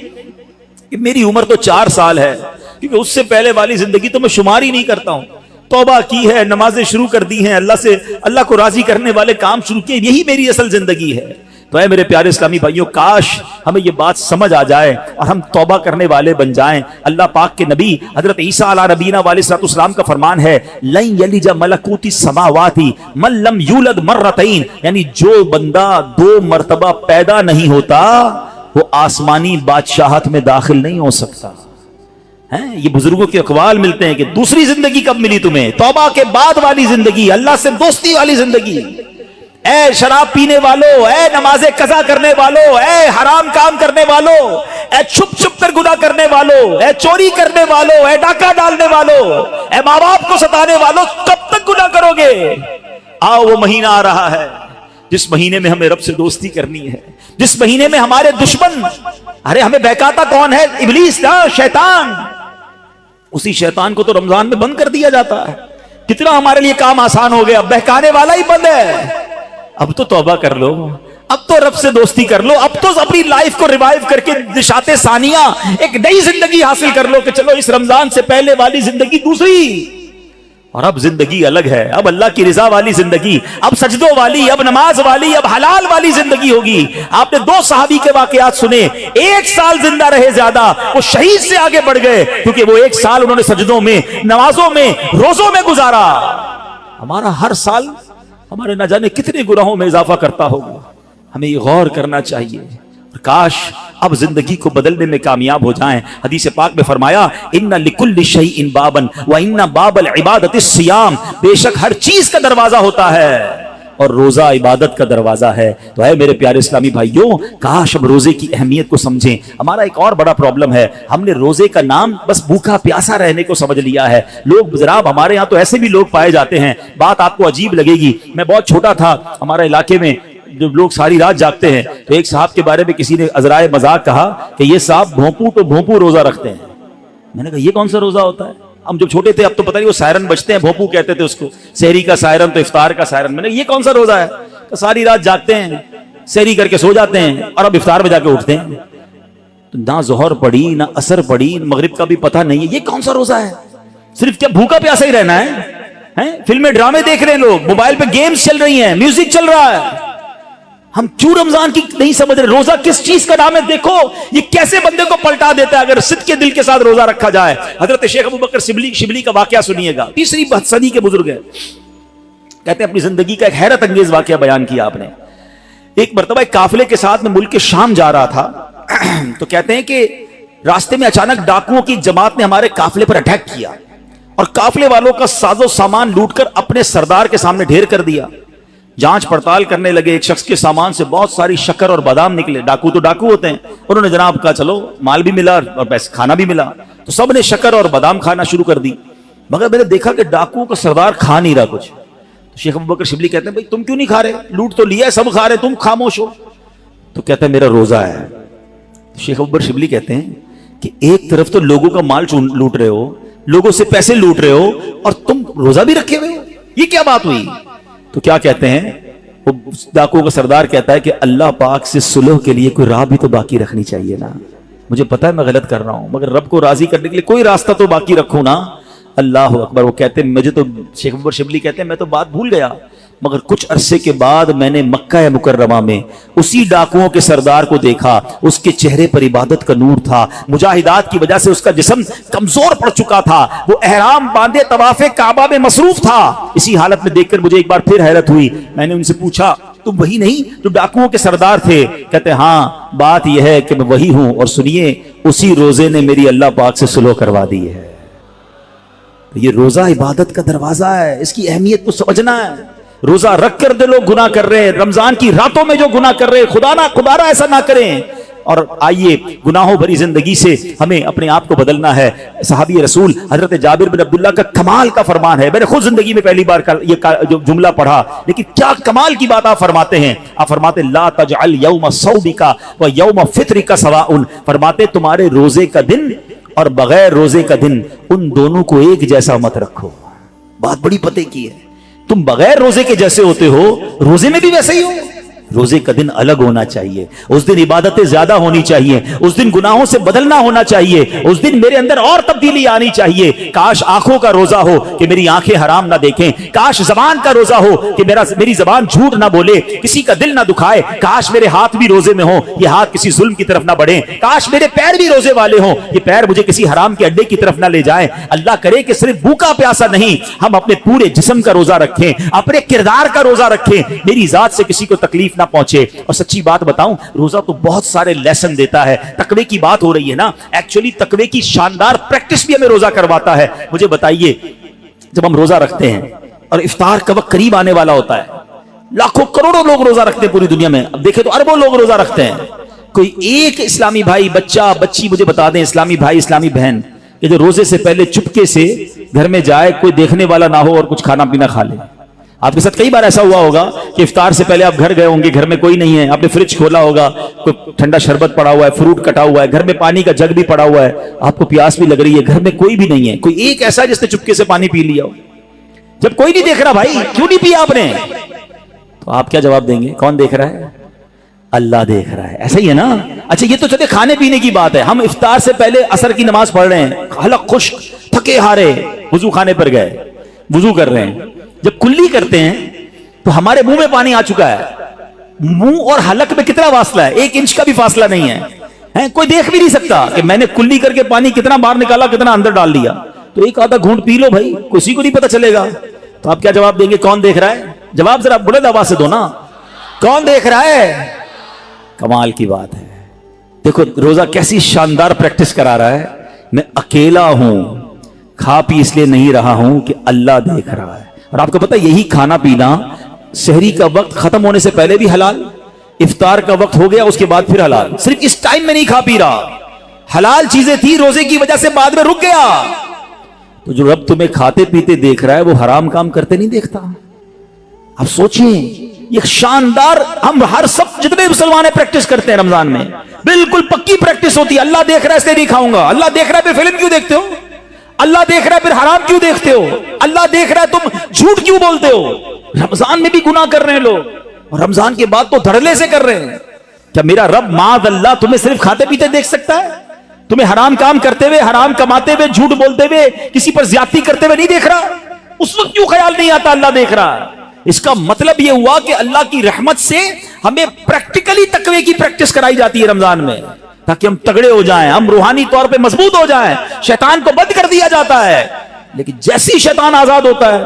کہ میری عمر تو 4 سال ہے, کیونکہ اس سے پہلے والی زندگی تو میں شمار ہی نہیں کرتا ہوں. توبہ کی ہے, نمازیں شروع کر دی ہیں, اللہ کو راضی کرنے والے کام شروع کیے, یہی میری اصل زندگی ہے. تو اے میرے پیارے اسلامی بھائیوں, کاش ہمیں یہ بات سمجھ آ جائے اور ہم توبہ کرنے والے بن جائیں. اللہ پاک کے نبی حضرت عیسیٰ علیہ نبینا علیہ السلام کا فرمان ہے, لن یلج ملکوت السماوات من لم یولد مرتین, یعنی جو بندہ 2 مرتبہ پیدا نہیں ہوتا وہ آسمانی بادشاہت میں داخل نہیں ہو سکتا. یہ بزرگوں کے اقوال ملتے ہیں کہ دوسری زندگی کب ملی تمہیں, توبہ کے بعد والی زندگی, اللہ سے دوستی والی زندگی. اے شراب پینے والو, اے نمازیں قضا کرنے والو, اے حرام کام کرنے والو, اے چھپ چھپ کر گناہ کرنے والو, اے چوری کرنے والو, اے ڈاکہ ڈالنے والو, اے ماں باپ کو ستانے والو, کب تک گناہ کرو گے. آؤ وہ مہینہ آ رہا ہے جس مہینے میں ہمیں رب سے دوستی کرنی ہے, جس مہینے میں ہمارے دشمن, ارے ہمیں بہکاتا کون ہے, ابلیس نا, شیطان. اسی شیطان کو تو رمضان میں بند کر دیا جاتا ہے. کتنا ہمارے لیے کام آسان ہو گیا, بہکانے والا ہی بند ہے. اب تو توبہ کر لو, اب تو رب سے دوستی کر لو, اب تو اپنی لائف کو ریوائیو کر کے نشاط ثانیہ, ایک نئی زندگی حاصل کر لو کہ چلو اس رمضان سے پہلے والی زندگی دوسری, اور اب زندگی الگ ہے. اب اللہ کی رضا والی زندگی, اب سجدوں والی, اب نماز والی, اب حلال والی زندگی ہوگی. آپ نے 2 صحابی کے واقعات سنے, 1 سال زندہ رہے زیادہ, وہ شہید سے آگے بڑھ گئے کیونکہ وہ 1 سال انہوں نے سجدوں میں, نمازوں میں, روزوں میں گزارا. ہمارا ہر سال ہمارے نہ جانے کتنے گناہوں میں اضافہ کرتا ہوگا. ہمیں یہ غور کرنا چاہیے, کاش اب زندگی کو بدلنے میں کامیاب ہو جائیں. حدیث پاک میں فرمایا, ان لکل شیء بابا وان باب العبادۃ الصیام, بے شک ہر چیز کا دروازہ ہوتا ہے اور روزہ عبادت کا دروازہ ہے. تو اے میرے پیارے اسلامی بھائیوں, کاش اب روزے کی اہمیت کو سمجھیں. ہمارا ایک اور بڑا پرابلم ہے, ہم نے روزے کا نام بس بھوکا پیاسا رہنے کو سمجھ لیا ہے. لوگ جناب, ہمارے ہاں تو ایسے بھی لوگ پائے جاتے ہیں, بات آپ کو عجیب لگے گی. میں بہت چھوٹا تھا, ہمارے علاقے میں جب لوگ ساری رات جاگتے ہیں, تو ایک صاحب کے بارے میں کسی نے عذرائے مذاق کہا کہ یہ صاحب بھونپو تو بھونپو روزہ رکھتے ہیں. میں نے کہا یہ کون سا روزہ ہوتا ہے؟ ہم جب چھوٹے تھے, اب تو پتہ نہیں, وہ سائرن بجتے ہیں, بھونپو کہتے تھے اس کو, سحری کا سائرن تو افطار کا سائرن. میں نے یہ کون سا روزہ ہے؟ تو ساری رات جاگتے ہیں, سحری کر کے سو جاتے ہیں, اور اب افطار میں جا کے اٹھتے ہیں. تو نہ ظہر پڑی نہ عصر پڑی, مغرب کا بھی پتہ نہیں ہے. یہ کون سا روزہ ہے؟ صرف کیا بھوکا پیاسا ہی رہنا ہے؟ فلمیں ڈرامے دیکھ رہے ہیں لوگ, موبائل پہ گیمز چل رہی ہیں, میوزک چل رہا ہے. ہم کیوں رمضان کی نہیں سمجھ رہے؟ روزہ کس چیز کا نام ہے؟ دیکھو یہ کیسے بندے کو پلٹا دیتا ہے اگر صدق کے دل کے ساتھ روزہ رکھا جائے. حضرت شیخ ابو بکر شبلی کا واقعہ سنیے گا, 3 صدی کے بزرگ ہیں. کہتے ہیں اپنی زندگی کا ایک حیرت انگیز واقعہ بیان کیا آپ نے. ایک مرتبہ ایک قافلے کے ساتھ میں ملک کے شام جا رہا تھا, تو کہتے ہیں کہ راستے میں اچانک ڈاکوؤں کی جماعت نے ہمارے قافلے پر اٹیک کیا اور قافلے والوں کا ساز و سامان لوٹ کر اپنے سردار کے سامنے ڈھیر کر دیا. جانچ پڑتال کرنے لگے, ایک شخص کے سامان سے بہت ساری شکر اور بادام نکلے. ڈاکو تو ڈاکو ہوتے ہیں, انہوں نے جناب کہا چلو مال بھی ملا اور کھانا بھی ملا, تو سب نے شکر اور بادام کھانا شروع کر دی. مگر میں نے دیکھا کہ ڈاکوؤں کا سردار کھا نہیں رہا کچھ. تو شیخ ابو بکر شبلی کہتے ہیں بھائی تم کیوں نہیں کھا رہے, لوٹ تو لیا ہے, سب کھا رہے, تم خاموش ہو. تو کہتا ہے میرا روزہ ہے. شیخ ابو بکر شبلی کہتے ہیں کہ ایک طرف تو لوگوں کا مال لوٹ رہے ہو, لوگوں سے پیسے لوٹ رہے ہو, اور تم روزہ بھی رکھے ہوئے ہو, یہ کیا بات ہوئی؟ تو کیا کہتے ہیں وہ ڈاکوؤں کا سردار کہتا ہے کہ اللہ پاک سے صلح کے لیے کوئی راہ بھی تو باقی رکھنی چاہیے نا. مجھے پتا ہے میں غلط کر رہا ہوں, مگر رب کو راضی کرنے کے لیے کوئی راستہ تو باقی رکھوں نا. اللہ اکبر. وہ کہتے ہیں مجھے تو, شیخ ابو بکر شبلی کہتے ہیں میں تو بات بھول گیا, مگر کچھ عرصے کے بعد میں نے مکہ مکرمہ میں اسی ڈاکوؤں کے سردار کو دیکھا. اس کے چہرے پر عبادت کا نور تھا, مجاہدات کی وجہ سے اس کا جسم کمزور پڑ چکا تھا, وہ احرام باندھے طواف کعبہ میں مصروف تھا. اسی حالت میں دیکھ کر مجھے ایک بار پھر حیرت ہوئی. میں نے ان سے پوچھا تم وہی نہیں جو ڈاکوؤں کے سردار تھے؟ کہتے ہاں بات یہ ہے کہ میں وہی ہوں, اور سنیے اسی روزے نے میری اللہ پاک سے صلح کروا دی ہے. یہ روزہ عبادت کا دروازہ ہے, اس کی اہمیت کو سمجھنا ہے. روزہ رکھ کر دے لوگ گناہ کر رہے ہیں, رمضان کی راتوں میں جو گناہ کر رہے ہیں, خدا نہ ایسا نہ کریں. اور آئیے گناہوں بھری زندگی سے ہمیں اپنے آپ کو بدلنا ہے. صحابی رسول حضرت جابر بن عبداللہ کا کمال کا فرمان ہے. میں نے خود زندگی میں پہلی بار یہ جو جملہ پڑھا, لیکن کیا کمال کی بات آپ فرماتے ہیں. آپ فرماتے لا تجعل یوم صومک و یوم فطرک سواء. فرماتے تمہارے روزے کا دن اور بغیر روزے کا دن, ان دونوں کو ایک جیسا مت رکھو. بات بڑی پتے کی ہے. تم بغیر روزے کے جیسے ہوتے ہو, روزے میں بھی ویسے ہی ہو. روزے کا دن الگ ہونا چاہیے, اس دن عبادتیں زیادہ ہونی چاہیے, اس دن گناہوں سے بدلنا ہونا چاہیے, اس دن میرے اندر اور تبدیلی آنی چاہیے. کاش آنکھوں کا روزہ ہو کہ میری آنکھیں حرام نہ دیکھیں, کاش زبان کا روزہ ہو کہ میری زبان جھوٹ نہ بولے, کسی کا دل نہ دکھائے. کاش میرے ہاتھ بھی روزے میں ہوں, یہ ہاتھ کسی ظلم کی طرف نہ بڑھیں. کاش میرے پیر بھی روزے والے ہوں, یہ پیر مجھے کسی حرام کے اڈے کی طرف نہ لے جائیں. اللہ کرے کہ صرف بھوکا پیاسا نہیں, ہم اپنے پورے جسم کا روزہ رکھیں, اپنے کردار کا روزہ رکھیں, میری ذات سے کسی کو تکلیف نہ پہنچے. اور سچی بات بتاؤں, روزہ تو بہت سارے لیسن دیتا ہے. تقوی کی بات ہو رہی ہے نا, ایکچولی تقوی کی شاندار پریکٹس بھی ہمیں روزہ کرواتا ہے. مجھے بتائیے, جب ہم روزہ رکھتے ہیں اور افطار کا وقت قریب آنے والا ہوتا ہے, لاکھوں کروڑوں لوگ روزہ رکھتے ہیں پوری دنیا میں, اب دیکھیں تو اربوں لوگ روزہ رکھتے ہیں. کوئی ایک اسلامی بھائی, بچہ بچی مجھے بتا دیں, اسلامی بھائی اسلامی بہن, کہ جو روزے سے پہلے چپکے سے گھر میں جائے, کوئی دیکھنے والا نہ ہو اور کچھ کھانا پینا کھا لے. آپ کے ساتھ کئی بار ایسا ہوا ہوگا کہ افطار سے پہلے آپ گھر گئے ہوں گے, گھر میں کوئی نہیں ہے, آپ نے فریج کھولا ہوگا, کوئی ٹھنڈا شربت پڑا ہوا ہے, فروٹ کٹا ہوا ہے, گھر میں پانی کا جگ بھی پڑا ہوا ہے, آپ کو پیاس بھی لگ رہی ہے, گھر میں کوئی بھی نہیں ہے, کوئی ایک ایسا جس نے چپکے سے پانی پی لیا ہو. جب کوئی نہیں دیکھ رہا, بھائی کیوں نہیں پیا آپ نے, تو آپ کیا جواب دیں گے؟ کون دیکھ رہا ہے؟ اللہ دیکھ رہا ہے. ایسا ہی ہے نا. اچھا یہ تو چلے کھانے پینے کی بات ہے, ہم افطار سے پہلے عصر کی نماز پڑھ رہے ہیں, حلق خشک, تھکے ہارے, وضو خانے پر گئے, وضو کر رہے ہیں. جب کلی کرتے ہیں تو ہمارے منہ میں پانی آ چکا ہے. منہ اور حلق میں کتنا فاصلہ ہے؟ 1 انچ کا بھی فاصلہ نہیں ہے. کوئی دیکھ بھی نہیں سکتا کہ میں نے کلی کر کے پانی کتنا باہر نکالا, کتنا اندر ڈال دیا. تو ایک آدھا گھونٹ پی لو بھائی, کسی کو نہیں پتا چلے گا. تو آپ کیا جواب دیں گے؟ کون دیکھ رہا ہے؟ جواب ذرا بلند آواز سے دو نا, کون دیکھ رہا ہے؟ کمال کی بات ہے. دیکھو روزہ کیسی شاندار پریکٹس کرا رہا ہے. میں اکیلا ہوں, کھا پی اس لیے نہیں رہا ہوں کہ اللہ دیکھ رہا ہے. اور آپ کو پتا یہی کھانا پینا سحری کا وقت ختم ہونے سے پہلے بھی حلال, افطار کا وقت ہو گیا اس کے بعد پھر حلال. صرف اس ٹائم میں نہیں کھا پی رہا, حلال چیزیں تھی, روزے کی وجہ سے بعد میں رک گیا. تو جو رب تمہیں کھاتے پیتے دیکھ رہا ہے وہ حرام کام کرتے نہیں دیکھتا. اب سوچیں, یہ شاندار, ہم ہر سب جتنے مسلمان پریکٹس کرتے ہیں رمضان میں, بالکل پکی پریکٹس ہوتی ہے. اللہ دیکھ رہا ہے اس لیے نہیں کھاؤں گا, اللہ دیکھ رہا ہے پھر فلم کیوں دیکھتے ہو, اللہ دیکھ رہا ہے پھر حرام کیوں دیکھتے ہو, اللہ دیکھ رہا ہے تم جھوٹ کیوں بولتے ہو. رمضان میں بھی گناہ کر رہے ہیں لوگ, اور رمضان کے بعد تو دھڑلے سے کر رہے ہیں. کیا میرا رب معاذ اللہ تمہیں صرف کھاتے پیتے دیکھ سکتا ہے؟ تمہیں حرام کام کرتے ہوئے, حرام کماتے ہوئے, جھوٹ بولتے ہوئے, کسی پر زیادتی کرتے ہوئے نہیں دیکھ رہا؟ اس وقت کیوں خیال نہیں آتا اللہ دیکھ رہا ہے؟ اس کا مطلب یہ ہوا کہ اللہ کی رحمت سے ہمیں پریکٹیکلی تقوی کی پریکٹس کرائی جاتی ہے رمضان میں, تاکہ ہم تگڑے ہو جائیں, ہم روحانی طور پہ مضبوط ہو جائیں. شیطان کو بند کر دیا جاتا ہے, لیکن جیسی شیطان آزاد ہوتا ہے,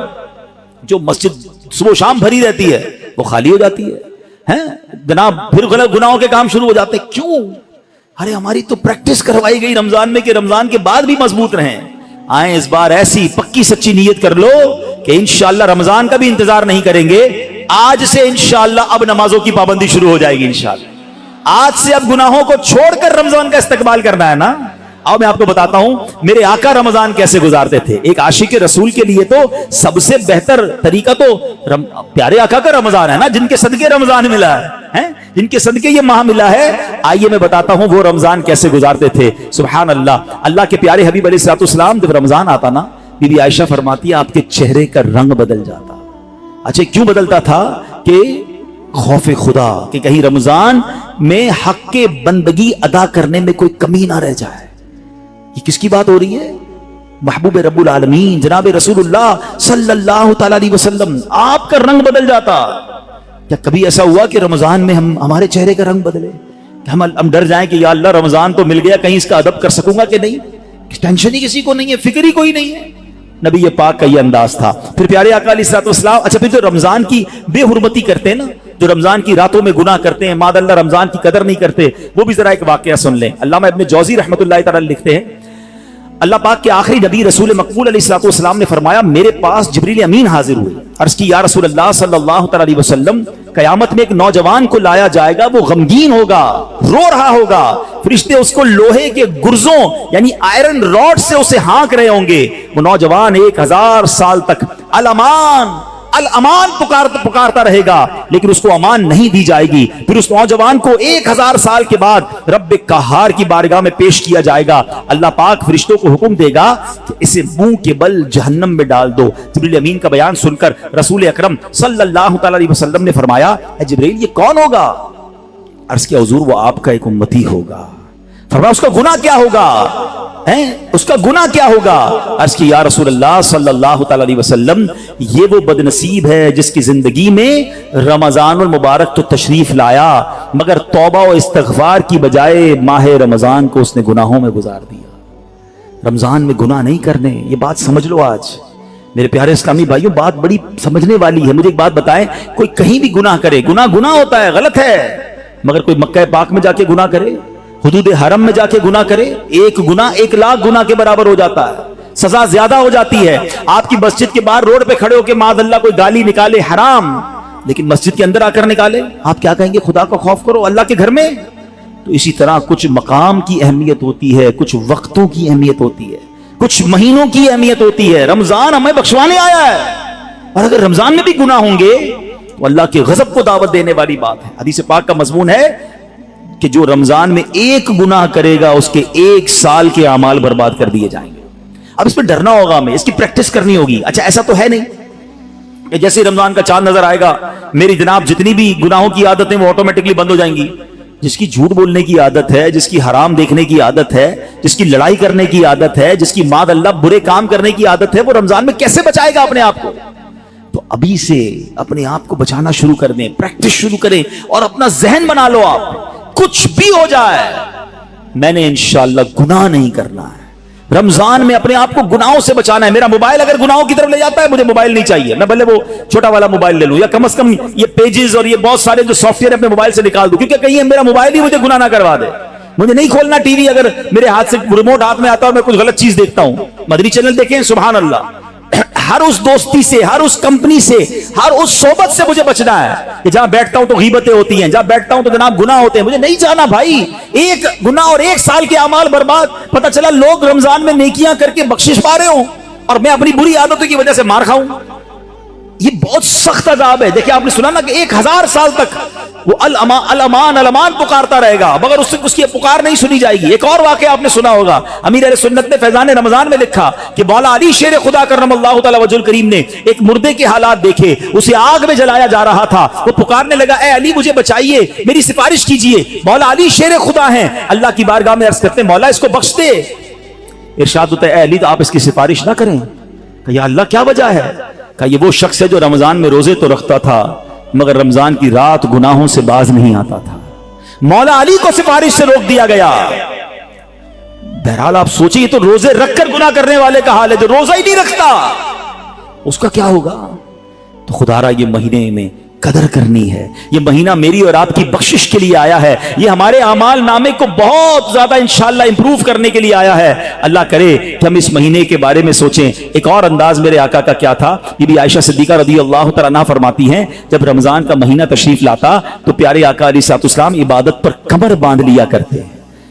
جو مسجد صبح و شام بھری رہتی ہے وہ خالی ہو جاتی ہے. جناب پھر غلط گناہوں کے کام شروع ہو جاتے ہیں. کیوں؟ ارے ہماری تو پریکٹس کروائی گئی رمضان میں کہ رمضان کے بعد بھی مضبوط رہیں. آئیں اس بار ایسی پکی سچی نیت کر لو کہ انشاءاللہ رمضان کا بھی انتظار نہیں کریں گے. آج سے انشاءاللہ اب نمازوں کی پابندی شروع ہو جائے گی انشاءاللہ. آج سے اب گناہوں کو چھوڑ کر رمضان کا استقبال کرنا ہے نا. اب میں آپ کو بتاتا ہوں میرے آقا رمضان کیسے گزارتے تھے. ایک عاشق رسول کے لیے تو سب سے بہتر طریقہ تو پیارے آقا کا رمضان ہے نا, جن کے صدقے رمضان ملا ہے, جن کے صدقے یہ ماہ ملا ہے. آئیے میں بتاتا ہوں وہ رمضان کیسے گزارتے تھے. سبحان اللہ, اللہ کے پیارے حبیب علیہ الصلوۃ والسلام جب رمضان آتا نا, بی بی عائشہ فرماتی ہے آپ کے چہرے کا رنگ بدل جاتا. اچھا کیوں بدلتا تھا؟ کہ خوف خدا, کہ کہیں رمضان میں حق کے بندگی ادا کرنے میں کوئی کمی نہ رہ جائے. یہ کس کی بات ہو رہی ہے؟ محبوب رب العالمین جناب رسول اللہ صلی اللہ تعالی علیہ وسلم, آپ کا رنگ بدل جاتا. کیا کبھی ایسا ہوا کہ رمضان میں ہمارے چہرے کا رنگ بدلے, کہ ہم ڈر جائیں کہ یا اللہ رمضان تو مل گیا, کہیں اس کا ادب کر سکوں گا کہ نہیں؟ ٹینشن ہی کسی کو نہیں ہے, فکر ہی کوئی نہیں ہے. نبی پاک کا یہ انداز تھا. پھر پیارے آقا علیہ الصلوۃ والسلام, اچھا پھر جو رمضان کی بے حرمتی کرتے ہیں نا, جو رمضان کی راتوں میں گناہ کرتے ہیں, ماد اللہ رمضان کی قدر نہیں کرتے, وہ بھی ذرا ایک واقعہ سن لیں. علامہ ابن جوزی رحمۃ اللہ تعالی لکھتے ہیں, اللہ پاک کے آخری نبی رسول مقبول علیہ الصلوۃ والسلام نے فرمایا میرے پاس جبریل امین حاضر ہوئے. عرض کی یا رسول اللہ صلی اللہ تعالی علیہ وسلم, قیامت میں ایک نوجوان کو لایا جائے گا, وہ غمگین ہوگا, رو رہا ہوگا, فرشتے اس کو لوہے کے گرزوں یعنی آئرن راڈ سے اسے ہانک رہے ہوں گے. وہ نوجوان 1000 سال تک الامان الامان پکارتا رہے گا, لیکن اس کو امان نہیں دی جائے گی. پھر اس نوجوان کو 1000 سال کے بعد رب قہار کی بارگاہ میں پیش کیا جائے گا. اللہ پاک فرشتوں کو حکم دے گا کہ اسے منہ کے بل جہنم میں ڈال دو. جبریل امین کا بیان سن کر رسول اکرم صلی اللہ تعالی علیہ وسلم نے فرمایا اے جبریل یہ کون ہوگا؟ عرض کیا حضور وہ آپ کا ایک امتی ہوگا. فرمایا اس کا گناہ کیا ہوگا؟ اس کا گناہ کیا ہوگا؟ عرض کی یا رسول اللہ صلی اللہ تعالی علیہ وسلم یہ وہ بدنصیب ہے جس کی زندگی میں رمضان المبارک تو تشریف لایا, مگر توبہ و استغفار کی بجائے ماہ رمضان کو اس نے گناہوں میں گزار دیا. رمضان میں گناہ نہیں کرنے, یہ بات سمجھ لو. آج میرے پیارے اسلامی بھائیوں بات بڑی سمجھنے والی ہے. مجھے ایک بات بتائیں, کوئی کہیں بھی گناہ کرے, گناہ ہوتا ہے, غلط ہے, مگر کوئی مکہ پاک میں جا کے گناہ کرے, حدود حرم میں جا کے گناہ کرے, ایک گناہ 1,00,000 گناہ کے برابر ہو جاتا ہے, سزا زیادہ ہو جاتی ہے. آپ کی مسجد کے باہر روڈ پہ کھڑے ہو کے معاذ اللہ کوئی گالی نکالے حرام, لیکن مسجد کے اندر آ کر نکالے, آپ کیا کہیں گے؟ خدا کا خوف کرو اللہ کے گھر میں. تو اسی طرح کچھ مقام کی اہمیت ہوتی ہے, کچھ وقتوں کی اہمیت ہوتی ہے, کچھ مہینوں کی اہمیت ہوتی ہے. رمضان ہمیں بخشوانے آیا ہے, اور اگر رمضان میں بھی گناہ ہوں گے تو اللہ کے غضب کو دعوت دینے والی بات ہے. حدیث پاک کا مضمون ہے کہ جو رمضان میں ایک گناہ کرے گا اس کے 1 سال کے اعمال برباد کر دیے جائیں گے. اب اس پہ ڈرنا ہوگا, ہمیں اس کی پریکٹس کرنی ہوگی. اچھا ایسا تو ہے نہیں کہ جیسے رمضان کا چاند نظر آئے گا میری جناب جتنی بھی گناہوں کی عادتیں وہ آٹومیٹکلی بند ہو جائیں گی. جس کی جھوٹ بولنے کی عادت ہے, جس کی حرام دیکھنے کی عادت ہے, جس کی لڑائی کرنے کی عادت ہے, جس کی معاذ اللہ برے کام کرنے کی عادت ہے, وہ رمضان میں کیسے بچائے گا اپنے آپ کو؟ تو ابھی سے اپنے آپ کو بچانا شروع کر دیں, پریکٹس شروع کریں, اور اپنا ذہن بنا لو آپ کچھ بھی ہو جائے میں نے انشاءاللہ گناہ نہیں کرنا ہے. رمضان میں اپنے آپ کو گناہوں سے بچانا ہے. میرا موبائل اگر گناہوں کی طرف لے جاتا ہے مجھے موبائل نہیں چاہیے, میں بھلے وہ چھوٹا والا موبائل لے لوں, یا کم از کم یہ پیجز اور یہ بہت سارے جو سافٹ ویئر اپنے موبائل سے نکال دوں, کیونکہ کہیں میرا موبائل ہی مجھے گناہ نہ کروا دے. مجھے نہیں کھولنا ٹی وی اگر میرے ہاتھ سے ریموٹ ہاتھ میں آتا ہے اور میں کچھ غلط چیز دیکھتا ہوں. مدنی چینل دیکھیں, سبحان اللہ, ہر اس دوستی سے, ہر اس کمپنی سے, ہر اس صحبت سے مجھے بچنا ہے کہ جہاں بیٹھتا ہوں تو غیبتیں ہوتی ہیں, جہاں بیٹھتا ہوں تو جناب گناہ ہوتے ہیں. مجھے نہیں جانا بھائی, ایک گناہ اور 1 سال کے اعمال برباد. پتہ چلا لوگ رمضان میں نیکیاں کر کے بخشش پا رہے ہوں اور میں اپنی بری عادتوں کی وجہ سے مار کھاؤں. یہ بہت سخت عذاب ہے. دیکھیں آپ نے سنا نا کہ 1000 سال تک وہ الامان پکارتا رہے گا, مگر اس کی پکار نہیں سنی جائے گی. ایک اور واقعہ آپ نے سنا ہوگا, امیر اہل سنت نے فیضان رمضان میں لکھا کہ مولا علی شیر خدا کرم اللہ تعالی وجہ الکریم نے ایک مردے کے حالات دیکھے, اسے آگ میں جلایا جا رہا تھا, وہ پکارنے لگا اے علی مجھے بچائیے, میری سفارش کیجئے. مولا علی شیر خدا ہیں, اللہ کی بارگاہ میں عرض کرتے ہیں مولا اس کو بخش دے. ارشاد ہوتا ہے اے علی تو آپ اس کی سفارش نہ کریں. کہ یا اللہ کیا وجہ ہے؟ کہ یہ وہ شخص ہے جو رمضان میں روزے تو رکھتا تھا مگر رمضان کی رات گناہوں سے باز نہیں آتا تھا. مولا علی کو سفارش سے روک دیا گیا. بہرحال آپ سوچیں, یہ تو روزے رکھ کر گناہ کرنے والے کا حال ہے, جو روزہ ہی نہیں رکھتا اس کا کیا ہوگا؟ تو خدا را یہ مہینے میں قدر کرنی ہے. یہ مہینہ میری اور آپ کی بخشش کے لیے آیا ہے, یہ ہمارے اعمال نامے کو بہت زیادہ انشاءاللہ امپروو کرنے کے لیے آیا ہے. اللہ کرے کہ ہم اس مہینے کے بارے میں سوچیں. ایک اور انداز میرے آقا کا کیا تھا, یہ بھی عائشہ صدیقہ رضی اللہ تعالیٰ عنہا فرماتی ہیں جب رمضان کا مہینہ تشریف لاتا تو پیارے آقا علیہ الصلوۃ والسلام عبادت پر کمر باندھ لیا کرتے.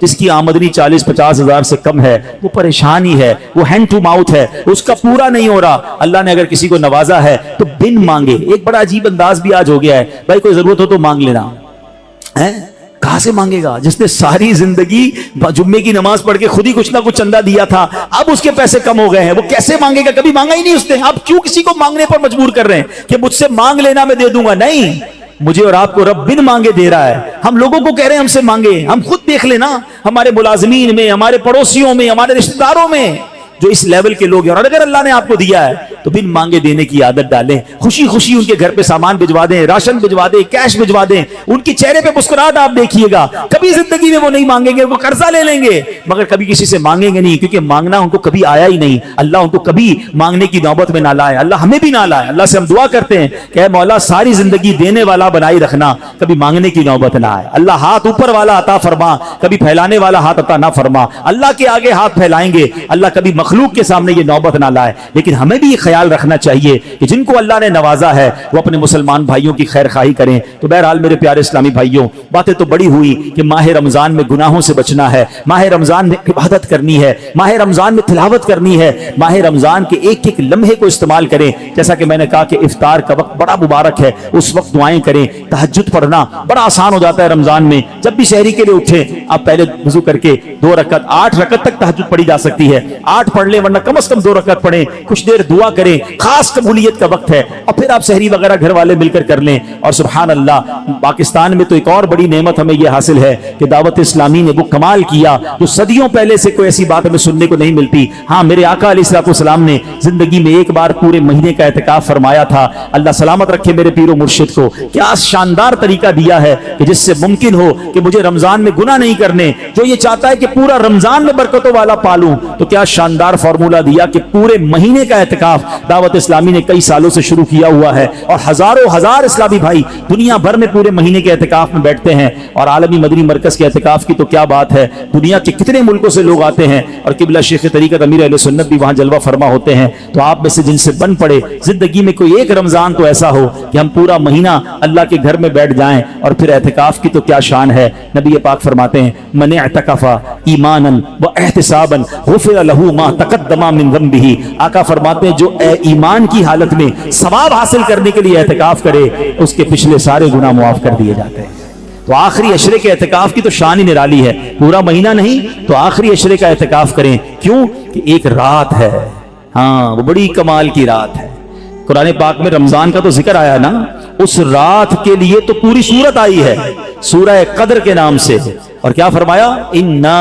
جس کی آمدنی 40-50 ہزار سے کم ہے، وہ پریشانی ہے، وہ ہینڈ ٹو ماؤتھ ہے، اس کا پورا نہیں ہو رہا۔ اللہ نے اگر کسی کو نوازا ہے تو بن مانگے، ایک بڑا عجیب انداز بھی آج ہو گیا ہے، بھائی کوئی ضرورت ہو تو مانگ لینا ہے، کہاں سے مانگے گا؟ جس نے ساری زندگی جمعے کی نماز پڑھ کے خود ہی کچھ نہ کچھ چندہ دیا تھا، اب اس کے پیسے کم ہو گئے ہیں، وہ کیسے مانگے گا؟ کبھی مانگا ہی نہیں اس نے۔ اب کیوں کسی کو مانگنے پر مجبور کر رہے ہیں کہ مجھ سے مانگ لینا میں دے دوں گا؟ نہیں، مجھے اور آپ کو رب بن مانگے دے رہا ہے۔ ہم لوگوں کو کہہ رہے ہیں ہم سے مانگے، ہم خود دیکھ لینا ہمارے ملازمین میں، ہمارے پڑوسیوں میں، ہمارے رشتہ داروں میں جو اس لیول کے لوگ ہیں، اور اگر اللہ نے آپ کو دیا ہے تو بن مانگے دینے کی عادت ڈالیں، خوشی خوشی ان کے گھر پہ سامان بھجوا دیں، راشن بھجوا دیں، کیش بھجوا دیں، ان کے چہرے پہ مسکراہٹ آپ دیکھیے گا۔ کبھی زندگی میں وہ نہیں مانگیں گے، وہ قرضہ لے لیں گے مگر کبھی کسی سے مانگیں گے نہیں، کیونکہ مانگنا ان کو کبھی آیا ہی نہیں۔ اللہ ان کو کبھی مانگنے کی نوبت میں نہ لائے، اللہ ہمیں بھی نہ لائے۔ اللہ سے ہم دعا کرتے ہیں کہ اے مولا ساری زندگی دینے والا بنائی رکھنا، کبھی مانگنے کی نوبت نہ آئے۔ اللہ ہاتھ اوپر والا عطا فرما، کبھی پھیلانے والا ہاتھ عطا نہ فرما۔ اللہ کے آگے ہاتھ پھیلائیں گے، اللہ کبھی مخلوق کے سامنے یہ نوبت نہ لائے۔ لیکن ہمیں بھی یہ خیال رکھنا چاہیے کہ جن کو اللہ نے نوازا ہے وہ اپنے مسلمان بھائیوں کی خیر خواہی کریں۔ تو بہرحال میرے پیارے اسلامی بھائیوں، باتیں تو بڑی ہوئی کہ ماہ رمضان میں گناہوں سے بچنا ہے، ماہ رمضان میں عبادت کرنی ہے، ماہ رمضان میں تلاوت کرنی ہے، ماہ رمضان کے ایک ایک لمحے کو استعمال کریں۔ جیسا کہ میں نے کہا کہ افطار کا وقت بڑا مبارک ہے، اس وقت دعائیں کریں۔ تہجد پڑھنا بڑا آسان ہو جاتا ہے رمضان میں، جب بھی سحری کے لیے اٹھیں آپ پہلے وضو کر کے 2 رکعت 8 رکعت تک تہجد پڑھی جا سکتی ہے، 8 پڑھ لیں، ورنہ کم از کم 2 رکعت پڑھیں، کچھ دیر دعا کریں، خاص قبولیت کا وقت ہے، اور پھر آپ سحری وغیرہ گھر والے مل کر لیں۔ اور سبحان اللہ، پاکستان میں تو ایک اور بڑی نعمت ہمیں یہ حاصل ہے کہ دعوت اسلامی نے وہ کمال کیا جو صدیوں پہلے سے کوئی ایسی بات ہمیں سننے کو نہیں ملتی۔ ہاں، میرے آقا علیہ الصلوۃ والسلام نے زندگی میں ایک بار پورے مہینے کا اعتکاف فرمایا تھا۔ اللہ سلامت رکھے میرے پیر و مرشد کو، کیا شاندار طریقہ دیا ہے کہ جس سے ممکن ہو کہ مجھے رمضان میں گناہ نہیں کرنے، جو یہ چاہتا ہے کہ پورا رمضان میں برکتوں والا پالوں، تو کیا شاندار فارمولہ دیا کہ پورے مہینے کا اعتکاف دعوت اسلامی نے کئی سالوں سے شروع کیا ہوا ہے، اور ہزاروں ہزار اسلامی بھائی دنیا بھر میں پورے مہینے کے اعتکاف میں بیٹھتے ہیں۔ اور عالمی مدنی مرکز کے اعتکاف کی تو کیا بات ہے، دنیا کے کتنے ملکوں سے لوگ آتے ہیں، اور قبلہ شیخ طریقت امیر اہل سنت بھی وہاں جلوہ فرما ہوتے ہیں۔ تو آپ میں سے جن سے بن پڑے زندگی میں کوئی ایک رمضان تو ایسا ہو کہ ہم پورا مہینہ اللہ کے گھر میں بیٹھ جائیں، اور پھر اعتکاف کی تو کیا شان ہے۔ نبی پاک فرماتے ہیں من اعتکف ایمانا واحتسابا غفر له ما تقدم من ذنبه۔ آقا فرماتے ہیں جو ایمان کی حالت میں ثواب حاصل کرنے کے لیے اعتکاف کرے، اس کے پچھلے سارے گناہ معاف کر دیے جاتے ہیں۔ تو آخری عشرے کے اعتکاف کی تو شان ہی نرالی ہے، پورا مہینہ نہیں تو آخری عشرے کا اعتکاف کریں۔ کیوں کہ ایک رات ہے، ہاں وہ بڑی کمال کی رات ہے۔ قرآن پاک میں رمضان کا تو ذکر آیا نا، اس رات کے لیے تو پوری سورت آئی ہے سورہ قدر کے نام سے، اور کیا فرمایا انا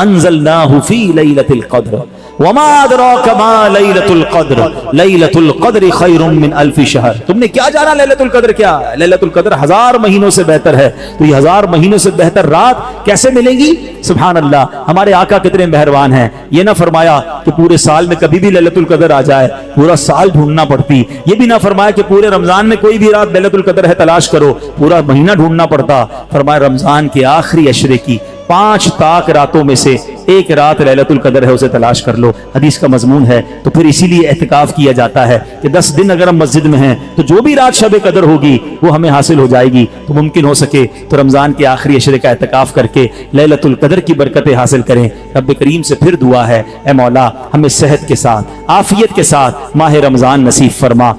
انزلناہ فی لیلۃ القدر وما ادراک ما لیلۃ القدر لیلۃ القدر خیر من الف شہر۔ تم نے کیا جانا لیلۃ القدر کیا ہے؟ لیلۃ القدر 1000 مہینوں سے بہتر ہے، تو یہ 1000 مہینوں سے بہتر رات کیسے ملے گی؟ سبحان اللہ، ہمارے آقا کتنے مہربان ہیں، یہ نہ فرمایا کہ پورے سال میں کبھی بھی لیلۃ القدر آ جائے، پورا سال ڈھونڈنا پڑتی، یہ بھی نہ فرمایا کہ پورے رمضان میں کوئی بھی رات لیلۃ القدر ہے تلاش کرو، پورا مہینہ ڈھونڈنا پڑتا۔ فرمایا رمضان کے آخری عشرے کی 5 طاق راتوں میں سے ایک رات لیلۃ القدر ہے، اسے تلاش کر لو، حدیث کا مضمون ہے۔ تو پھر اسی لیے اعتکاف کیا جاتا ہے کہ 10 دن اگر ہم مسجد میں ہیں تو جو بھی رات شب قدر ہوگی وہ ہمیں حاصل ہو جائے گی۔ تو ممکن ہو سکے تو رمضان کے آخری عشرے کا اعتکاف کر کے لیلۃ القدر کی برکتیں حاصل کریں۔ رب کریم سے پھر دعا ہے، اے مولا ہمیں صحت کے ساتھ، عافیت کے ساتھ ماہ رمضان نصیب فرما۔